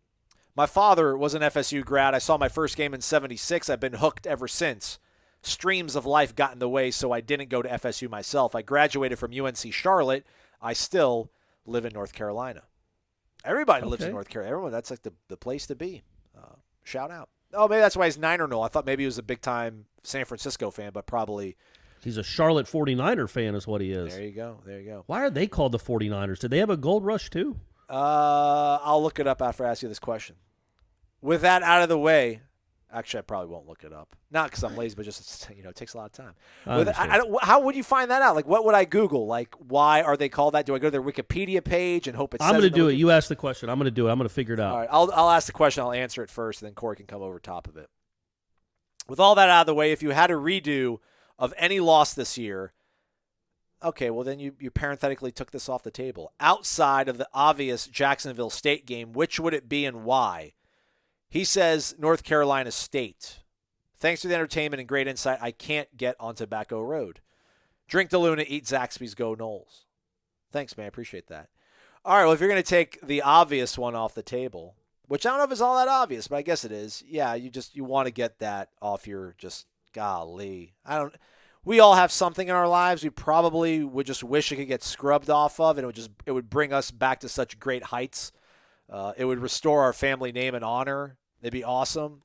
My father was an FSU grad. I saw my first game in 76. I've been hooked ever since. Streams of life got in the way, so I didn't go to FSU myself. I graduated from UNC Charlotte. I still live in North Carolina. Everybody lives in North Carolina. Everyone, that's like the place to be. Shout out. Oh, maybe that's why he's Niner Noel. I thought maybe he was a big-time San Francisco fan, but probably. He's a Charlotte 49er fan is what he is. There you go. Why are they called the 49ers? Did they have a gold rush too? I'll look it up after I ask you this question. With that out of the way, actually, I probably won't look it up. Not because I'm lazy, but just, it takes a lot of time. How would you find that out? Like, what would I Google? Like, why are they called that? Do I go to their Wikipedia page and hope it says I'm going to do it. You asked the question. I'm going to do it. I'm going to figure it out. All right, I'll ask the question. I'll answer it first, and then Corey can come over top of it. With all that out of the way, if you had a redo of any loss this year, okay, well, then you parenthetically took this off the table. Outside of the obvious Jacksonville State game, which would it be and why? He says North Carolina State. Thanks for the entertainment and great insight. I can't get on Tobacco Road. Drink the Luna, eat Zaxby's, go Noles. Thanks, man. I appreciate that. All right, well, if you're going to take the obvious one off the table, which I don't know if it's all that obvious, but I guess it is. Yeah, you want to get that off your just golly. We all have something in our lives we probably would just wish it could get scrubbed off of, and it would bring us back to such great heights. It would restore our family name and honor. It'd be awesome.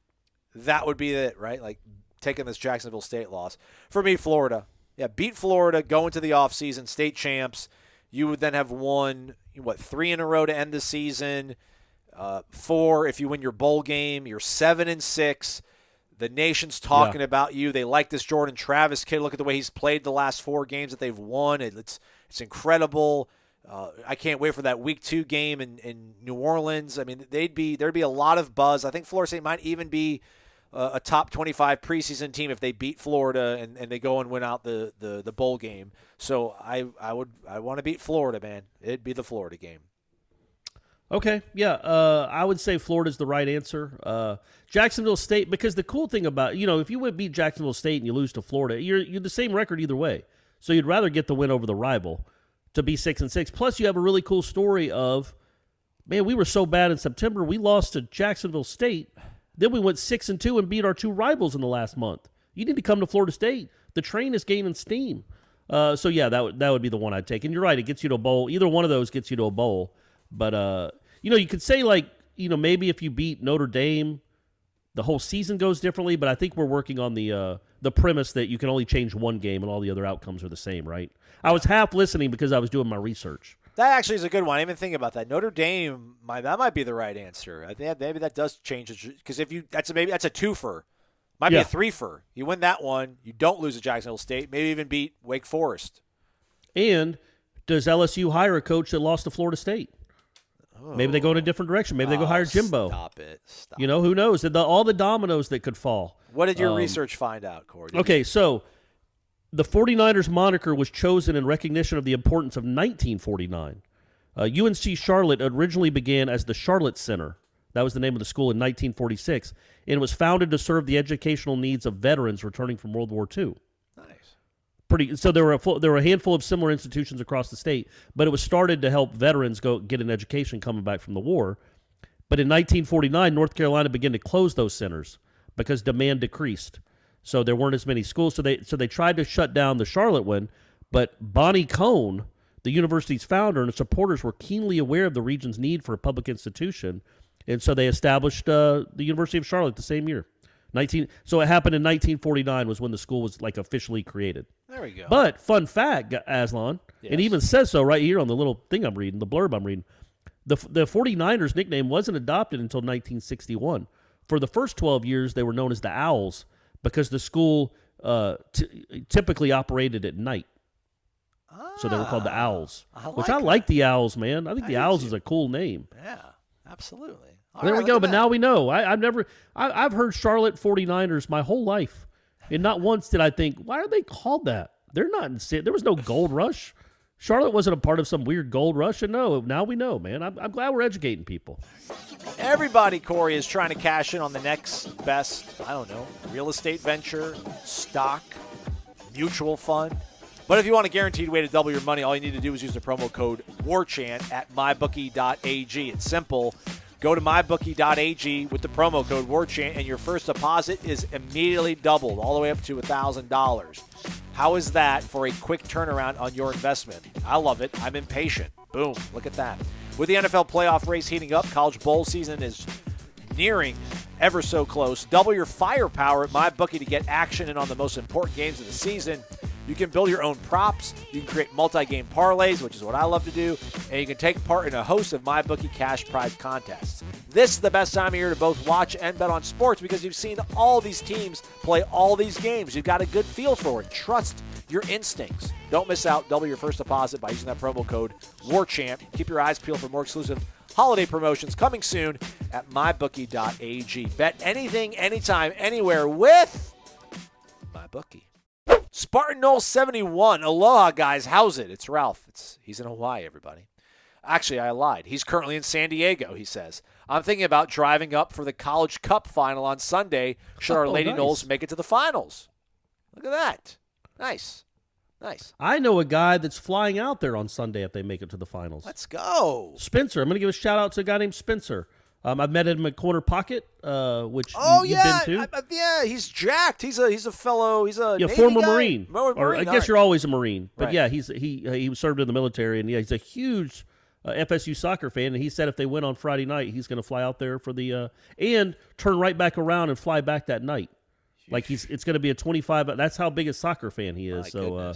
That would be it, right? Like taking this Jacksonville State loss. For me, Florida. Yeah, beat Florida, go into the offseason, state champs. You would then have won, 3 in a row to end the season. 4 if you win your bowl game. You're 7-6. The nation's talking about you. They like this Jordan Travis kid. Look at the way he's played the last 4 games that they've won. It's incredible. I can't wait for that Week 2 game in New Orleans. I mean, there'd be a lot of buzz. I think Florida State might even be a top 25 preseason team if they beat Florida and they go and win out the bowl game. So I want to beat Florida, man. It'd be the Florida game. Okay, yeah, I would say Florida's the right answer. Jacksonville State, because the cool thing about, if you would beat Jacksonville State and you lose to Florida, you're the same record either way. So you'd rather get the win over the rival to be 6-6. Plus, you have a really cool story of, man, we were so bad in September, we lost to Jacksonville State. Then we went 6-2 and beat our 2 rivals in the last month. You need to come to Florida State. The train is gaining steam. So yeah, that would be the one I'd take. And you're right, it gets you to a bowl. Either one of those gets you to a bowl. But you could say maybe if you beat Notre Dame, the whole season goes differently. But I think we're working on the premise that you can only change one game and all the other outcomes are the same, right? I was half listening because I was doing my research. That actually is a good one. I didn't even think about that. Notre Dame, that might be the right answer. I think maybe that does change it because that's a twofer, might be a threefer. You win that one, you don't lose to Jacksonville State, maybe even beat Wake Forest. And does LSU hire a coach that lost to Florida State? Maybe they go in a different direction. Maybe they go hire Jimbo. Stop it. Who knows? All the dominoes that could fall. What did your research find out, Corey? Okay, so the 49ers moniker was chosen in recognition of the importance of 1949. UNC Charlotte originally began as the Charlotte Center. That was the name of the school in 1946. And it was founded to serve the educational needs of veterans returning from World War II. So there were a handful of similar institutions across the state, but it was started to help veterans go get an education coming back from the war. But in 1949, North Carolina began to close those centers because demand decreased. So there weren't as many schools. So they tried to shut down the Charlotte one, but Bonnie Cone, the university's founder, and its supporters were keenly aware of the region's need for a public institution, and so they established the University of Charlotte the same year. So it happened in 1949 was when the school was officially created. There we go. But fun fact, Aslan, it even says so right here on the little thing I'm reading, the blurb I'm reading. The 49ers nickname wasn't adopted until 1961. For the first 12 years, they were known as the Owls because the school typically operated at night. So they were called the Owls, I like the Owls, man. I think the Owls is a cool name. Yeah, absolutely. There we go. But now we know. I've heard Charlotte 49ers my whole life. And not once did I think, why are they called that? They're not in sin. There was no gold rush. Charlotte wasn't a part of some weird gold rush, and no, now we know, man. I'm glad we're educating people. Everybody, Corey, is trying to cash in on the next best, I don't know, real estate venture, stock, mutual fund. But if you want a guaranteed way to double your money, all you need to do is use the promo code WARCHANT at mybookie.ag. It's simple. Go to mybookie.ag with the promo code WARCHANT, and your first deposit is immediately doubled, all the way up to $1,000. How is that for a quick turnaround on your investment? I love it. I'm impatient. Boom. Look at that. With the NFL playoff race heating up, college bowl season is nearing ever so close. Double your firepower at MyBookie to get action in on the most important games of the season. You can build your own props. You can create multi-game parlays, which is what I love to do. And you can take part in a host of MyBookie cash prize contests. This is the best time of year to both watch and bet on sports because you've seen all these teams play all these games. You've got a good feel for it. Trust your instincts. Don't miss out. Double your first deposit by using that promo code WARCHAMP. Keep your eyes peeled for more exclusive holiday promotions coming soon at mybookie.ag. Bet anything, anytime, anywhere with MyBookie. Spartan Noles 71. Aloha, guys. How's it? It's Ralph. He's in Hawaii, everybody. Actually, I lied. He's currently in San Diego, he says. I'm thinking about driving up for the College Cup final on Sunday should our Lady nice. Noles make it to the finals. Look at that. Nice. I know a guy that's flying out there on Sunday if they make it to the finals. Let's go. Spencer. I'm going to give a shout-out to a guy named Spencer. I've met him at Corner Pocket, which you've been to. Yeah, he's jacked. He's a fellow. He's a Navy former guy. Marine. Or I guess you're always a Marine. But right. yeah, he served in the military, and yeah, he's a huge FSU soccer fan. And he said if they win on Friday night, he's going to fly out there for the and turn right back around and fly back that night. Like it's going to be a 25. That's how big a soccer fan he is. My So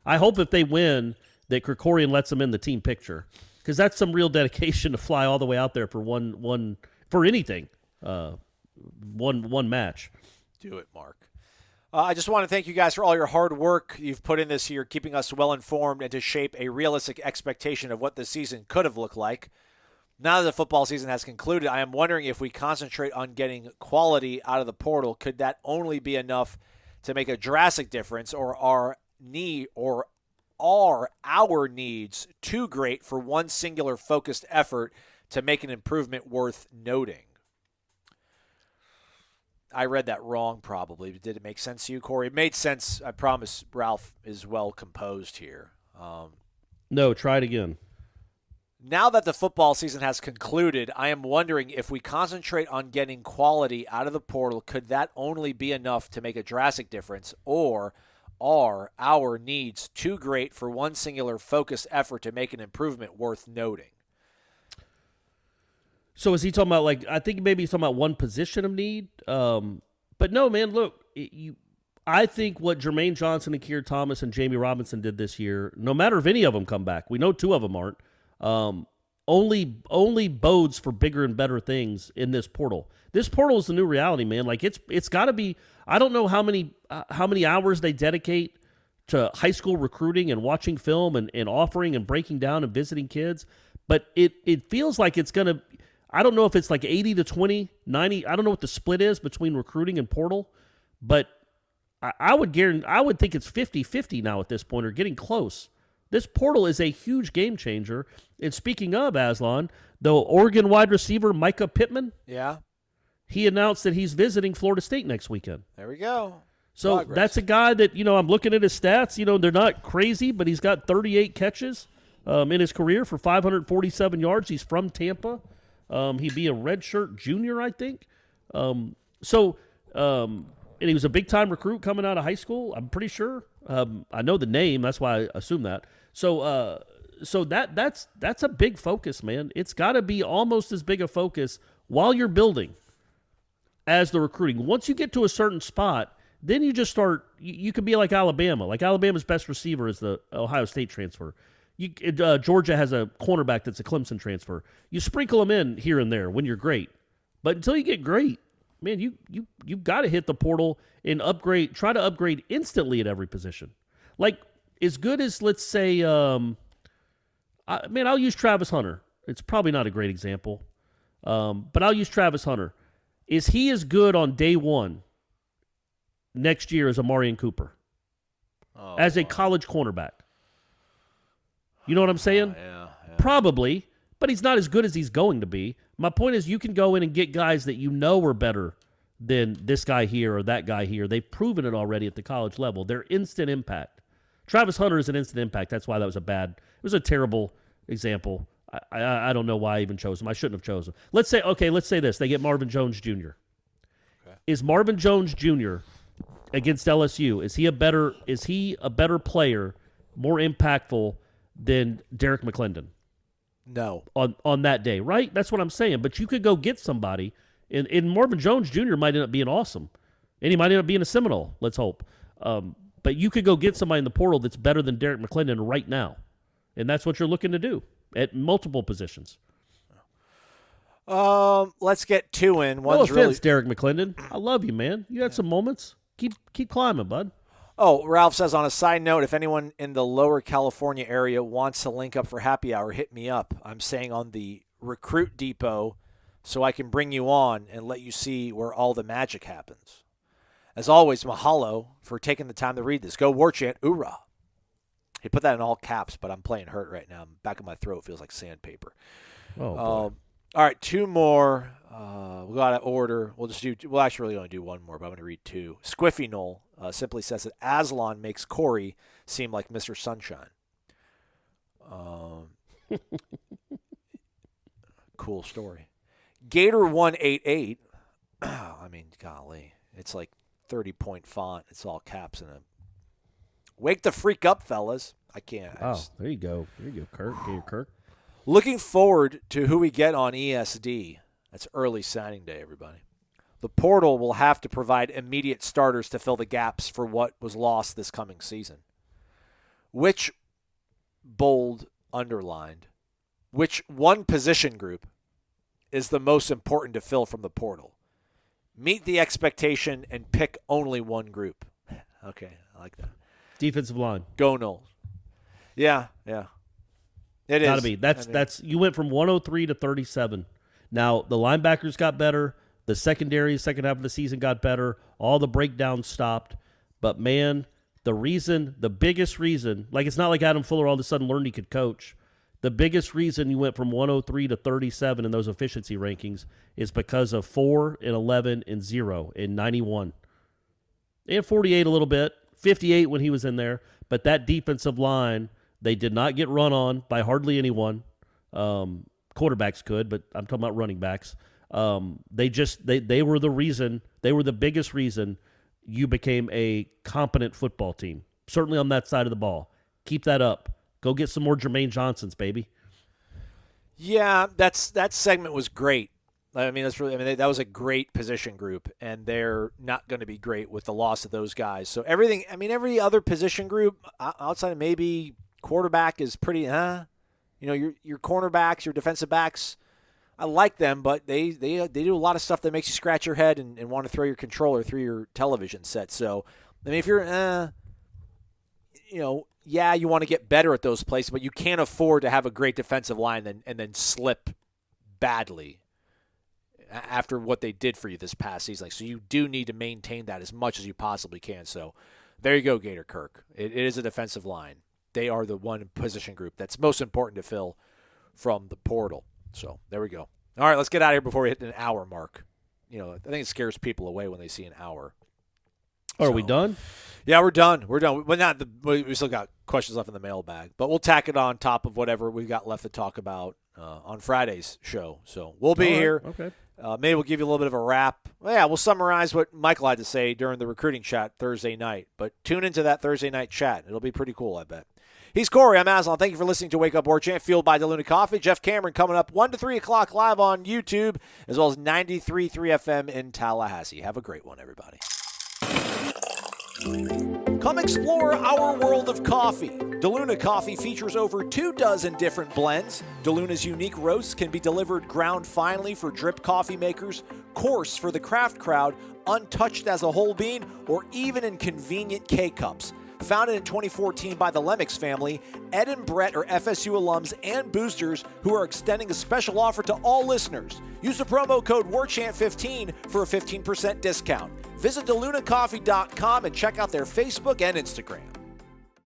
I hope if they win that Krikorian lets him in the team picture. Because that's some real dedication to fly all the way out there for one for anything, one match. Do it, Mark. I just want to thank you guys for all your hard work you've put in this year, keeping us well informed and to shape a realistic expectation of what the season could have looked like. Now that the football season has concluded, I am wondering if we concentrate on getting quality out of the portal, could that only be enough to make a drastic difference, or are our needs too great for one singular focused effort to make an improvement worth noting? I read that wrong probably. Did it make sense to you, Corey? It made sense. I promise Ralph is well composed here. No, try it again. Now that the football season has concluded, I am wondering if we concentrate on getting quality out of the portal, could that only be enough to make a drastic difference, or are our needs too great for one singular focused effort to make an improvement worth noting? So is he talking about, like, I think maybe he's talking about one position of need? But no, man, look, I think what Jermaine Johnson and Keir Thomas and Jamie Robinson did this year, no matter if any of them come back, we know two of them aren't, only bodes for bigger and better things in this portal. This portal is the new reality, man. Like it's got to be. I don't know how many hours they dedicate to high school recruiting and watching film and offering and breaking down and visiting kids, but it feels like it's gonna. I don't know if it's like 80 to 20, 90. I don't know what the split is between recruiting and portal, but I would think it's 50-50 now at this point, or getting close. This portal is a huge game changer. And speaking of Aslan, the Oregon wide receiver Micah Pittman, he announced that he's visiting Florida State next weekend. There we go. So Progress. That's a guy that, I'm looking at his stats. They're not crazy, but he's got 38 catches in his career for 547 yards. He's from Tampa. He'd be a redshirt junior, I think. And he was a big-time recruit coming out of high school, I'm pretty sure. I know the name. That's why I assume that. So that's a big focus, man. It's got to be almost as big a focus while you're building as the recruiting. Once you get to a certain spot, then you just start – you can be like Alabama. Like Alabama's best receiver is the Ohio State transfer. Georgia has a cornerback that's a Clemson transfer. You sprinkle them in here and there when you're great. But until you get great, man, you've got to hit the portal and upgrade. Try to upgrade instantly at every position. Like as good as, let's say, I'll use Travis Hunter. It's probably not a great example, but I'll use Travis Hunter. Is he as good on day one next year as Amarian Cooper as a college cornerback? You know what I'm saying? Yeah. Probably, but he's not as good as he's going to be. My point is you can go in and get guys that you know are better than this guy here or that guy here. They've proven it already at the college level. They're instant impact. Travis Hunter is an instant impact. That's why that was a terrible example. I don't know why I even chose him. I shouldn't have chosen him. Let's say this. They get Marvin Jones Jr. Okay. Is Marvin Jones Jr. against LSU, is he a better player, more impactful than Derek McClendon? No. On that day, right? That's what I'm saying. But you could go get somebody, and Marvin Jones Jr. might end up being awesome. And he might end up being a Seminole, let's hope. But you could go get somebody in the portal that's better than Derek McClendon right now. And that's what you're looking to do at multiple positions. Let's get two in. No offense, Derek McClendon. I love you, man. You had some moments. Keep climbing, bud. Oh, Ralph says, on a side note, if anyone in the lower California area wants to link up for happy hour, hit me up. I'm staying on the Recruit Depot so I can bring you on and let you see where all the magic happens. As always, mahalo for taking the time to read this. Go Warchant, oorah. He put that in all caps, but I'm playing hurt right now. Back of my throat feels like sandpaper. Oh, boy. All right, two more. We'll go out of order. We'll actually really only do one more, but I'm going to read two. Squiffy Knoll simply says that Aslan makes Corey seem like Mr. Sunshine. Cool story. Gator188. I mean, golly. It's like 30-point font. It's all caps in it. Wake the freak up, fellas. I can't. There you go. There you go, Kirk. Gator Kirk. Looking forward to who we get on ESD. That's early signing day, everybody. The portal will have to provide immediate starters to fill the gaps for what was lost this coming season. Which, bold, underlined, which one position group is the most important to fill from the portal? Meet the expectation and pick only one group. Okay, I like that. Defensive line. Go Noles. Yeah. It Gotta is. be. That's you went from 103 to 37. Now the linebackers got better. The secondary, second half of the season got better. All the breakdowns stopped. But man, the biggest reason, like it's not like Adam Fuller all of a sudden learned he could coach. The biggest reason you went from 103 to 37 in those efficiency rankings is because of 4 and 11 and 0 in 91. And 48 a little bit, 58 when he was in there. But that defensive line, they did not get run on by hardly anyone. Quarterbacks could, but I'm talking about running backs. They were the reason. They were the biggest reason you became a competent football team. Certainly on that side of the ball. Keep that up. Go get some more Jermaine Johnsons, baby. Yeah, that segment was great. I mean, that was a great position group, and they're not going to be great with the loss of those guys. So every other position group outside of maybe quarterback is pretty, your cornerbacks, your defensive backs, I like them, but they do a lot of stuff that makes you scratch your head and want to throw your controller through your television set. So, I mean, if you're, you want to get better at those places, but you can't afford to have a great defensive line and then slip badly after what they did for you this past season. So you do need to maintain that as much as you possibly can. So there you go, Gator Kirk. It is a defensive line. They are the one position group that's most important to fill from the portal. So there we go. All right, let's get out of here before we hit an hour mark. I think it scares people away when they see an hour. Are we done? Yeah, we're done. We still got questions left in the mailbag, but we'll tack it on top of whatever we've got left to talk about on Friday's show. So we'll be here. Okay. Maybe we'll give you a little bit of a wrap. Well, yeah, we'll summarize what Michael had to say during the recruiting chat Thursday night. But tune into that Thursday night chat. It'll be pretty cool, I bet. He's Corey. I'm Aslan. Thank you for listening to Wake Up Warchant, fueled by DeLuna Coffee. Jeff Cameron coming up 1 to 3 o'clock live on YouTube, as well as 93.3 FM in Tallahassee. Have a great one, everybody. Come explore our world of coffee. DeLuna Coffee features over 24 different blends. DeLuna's unique roasts can be delivered ground finely for drip coffee makers, coarse for the craft crowd, untouched as a whole bean, or even in convenient K-Cups. Founded in 2014 by the Lemmix family, Ed and Brett are FSU alums and boosters who are extending a special offer to all listeners. Use the promo code WARCHANT15 for a 15% discount. Visit DeLunaCoffee.com and check out their Facebook and Instagram.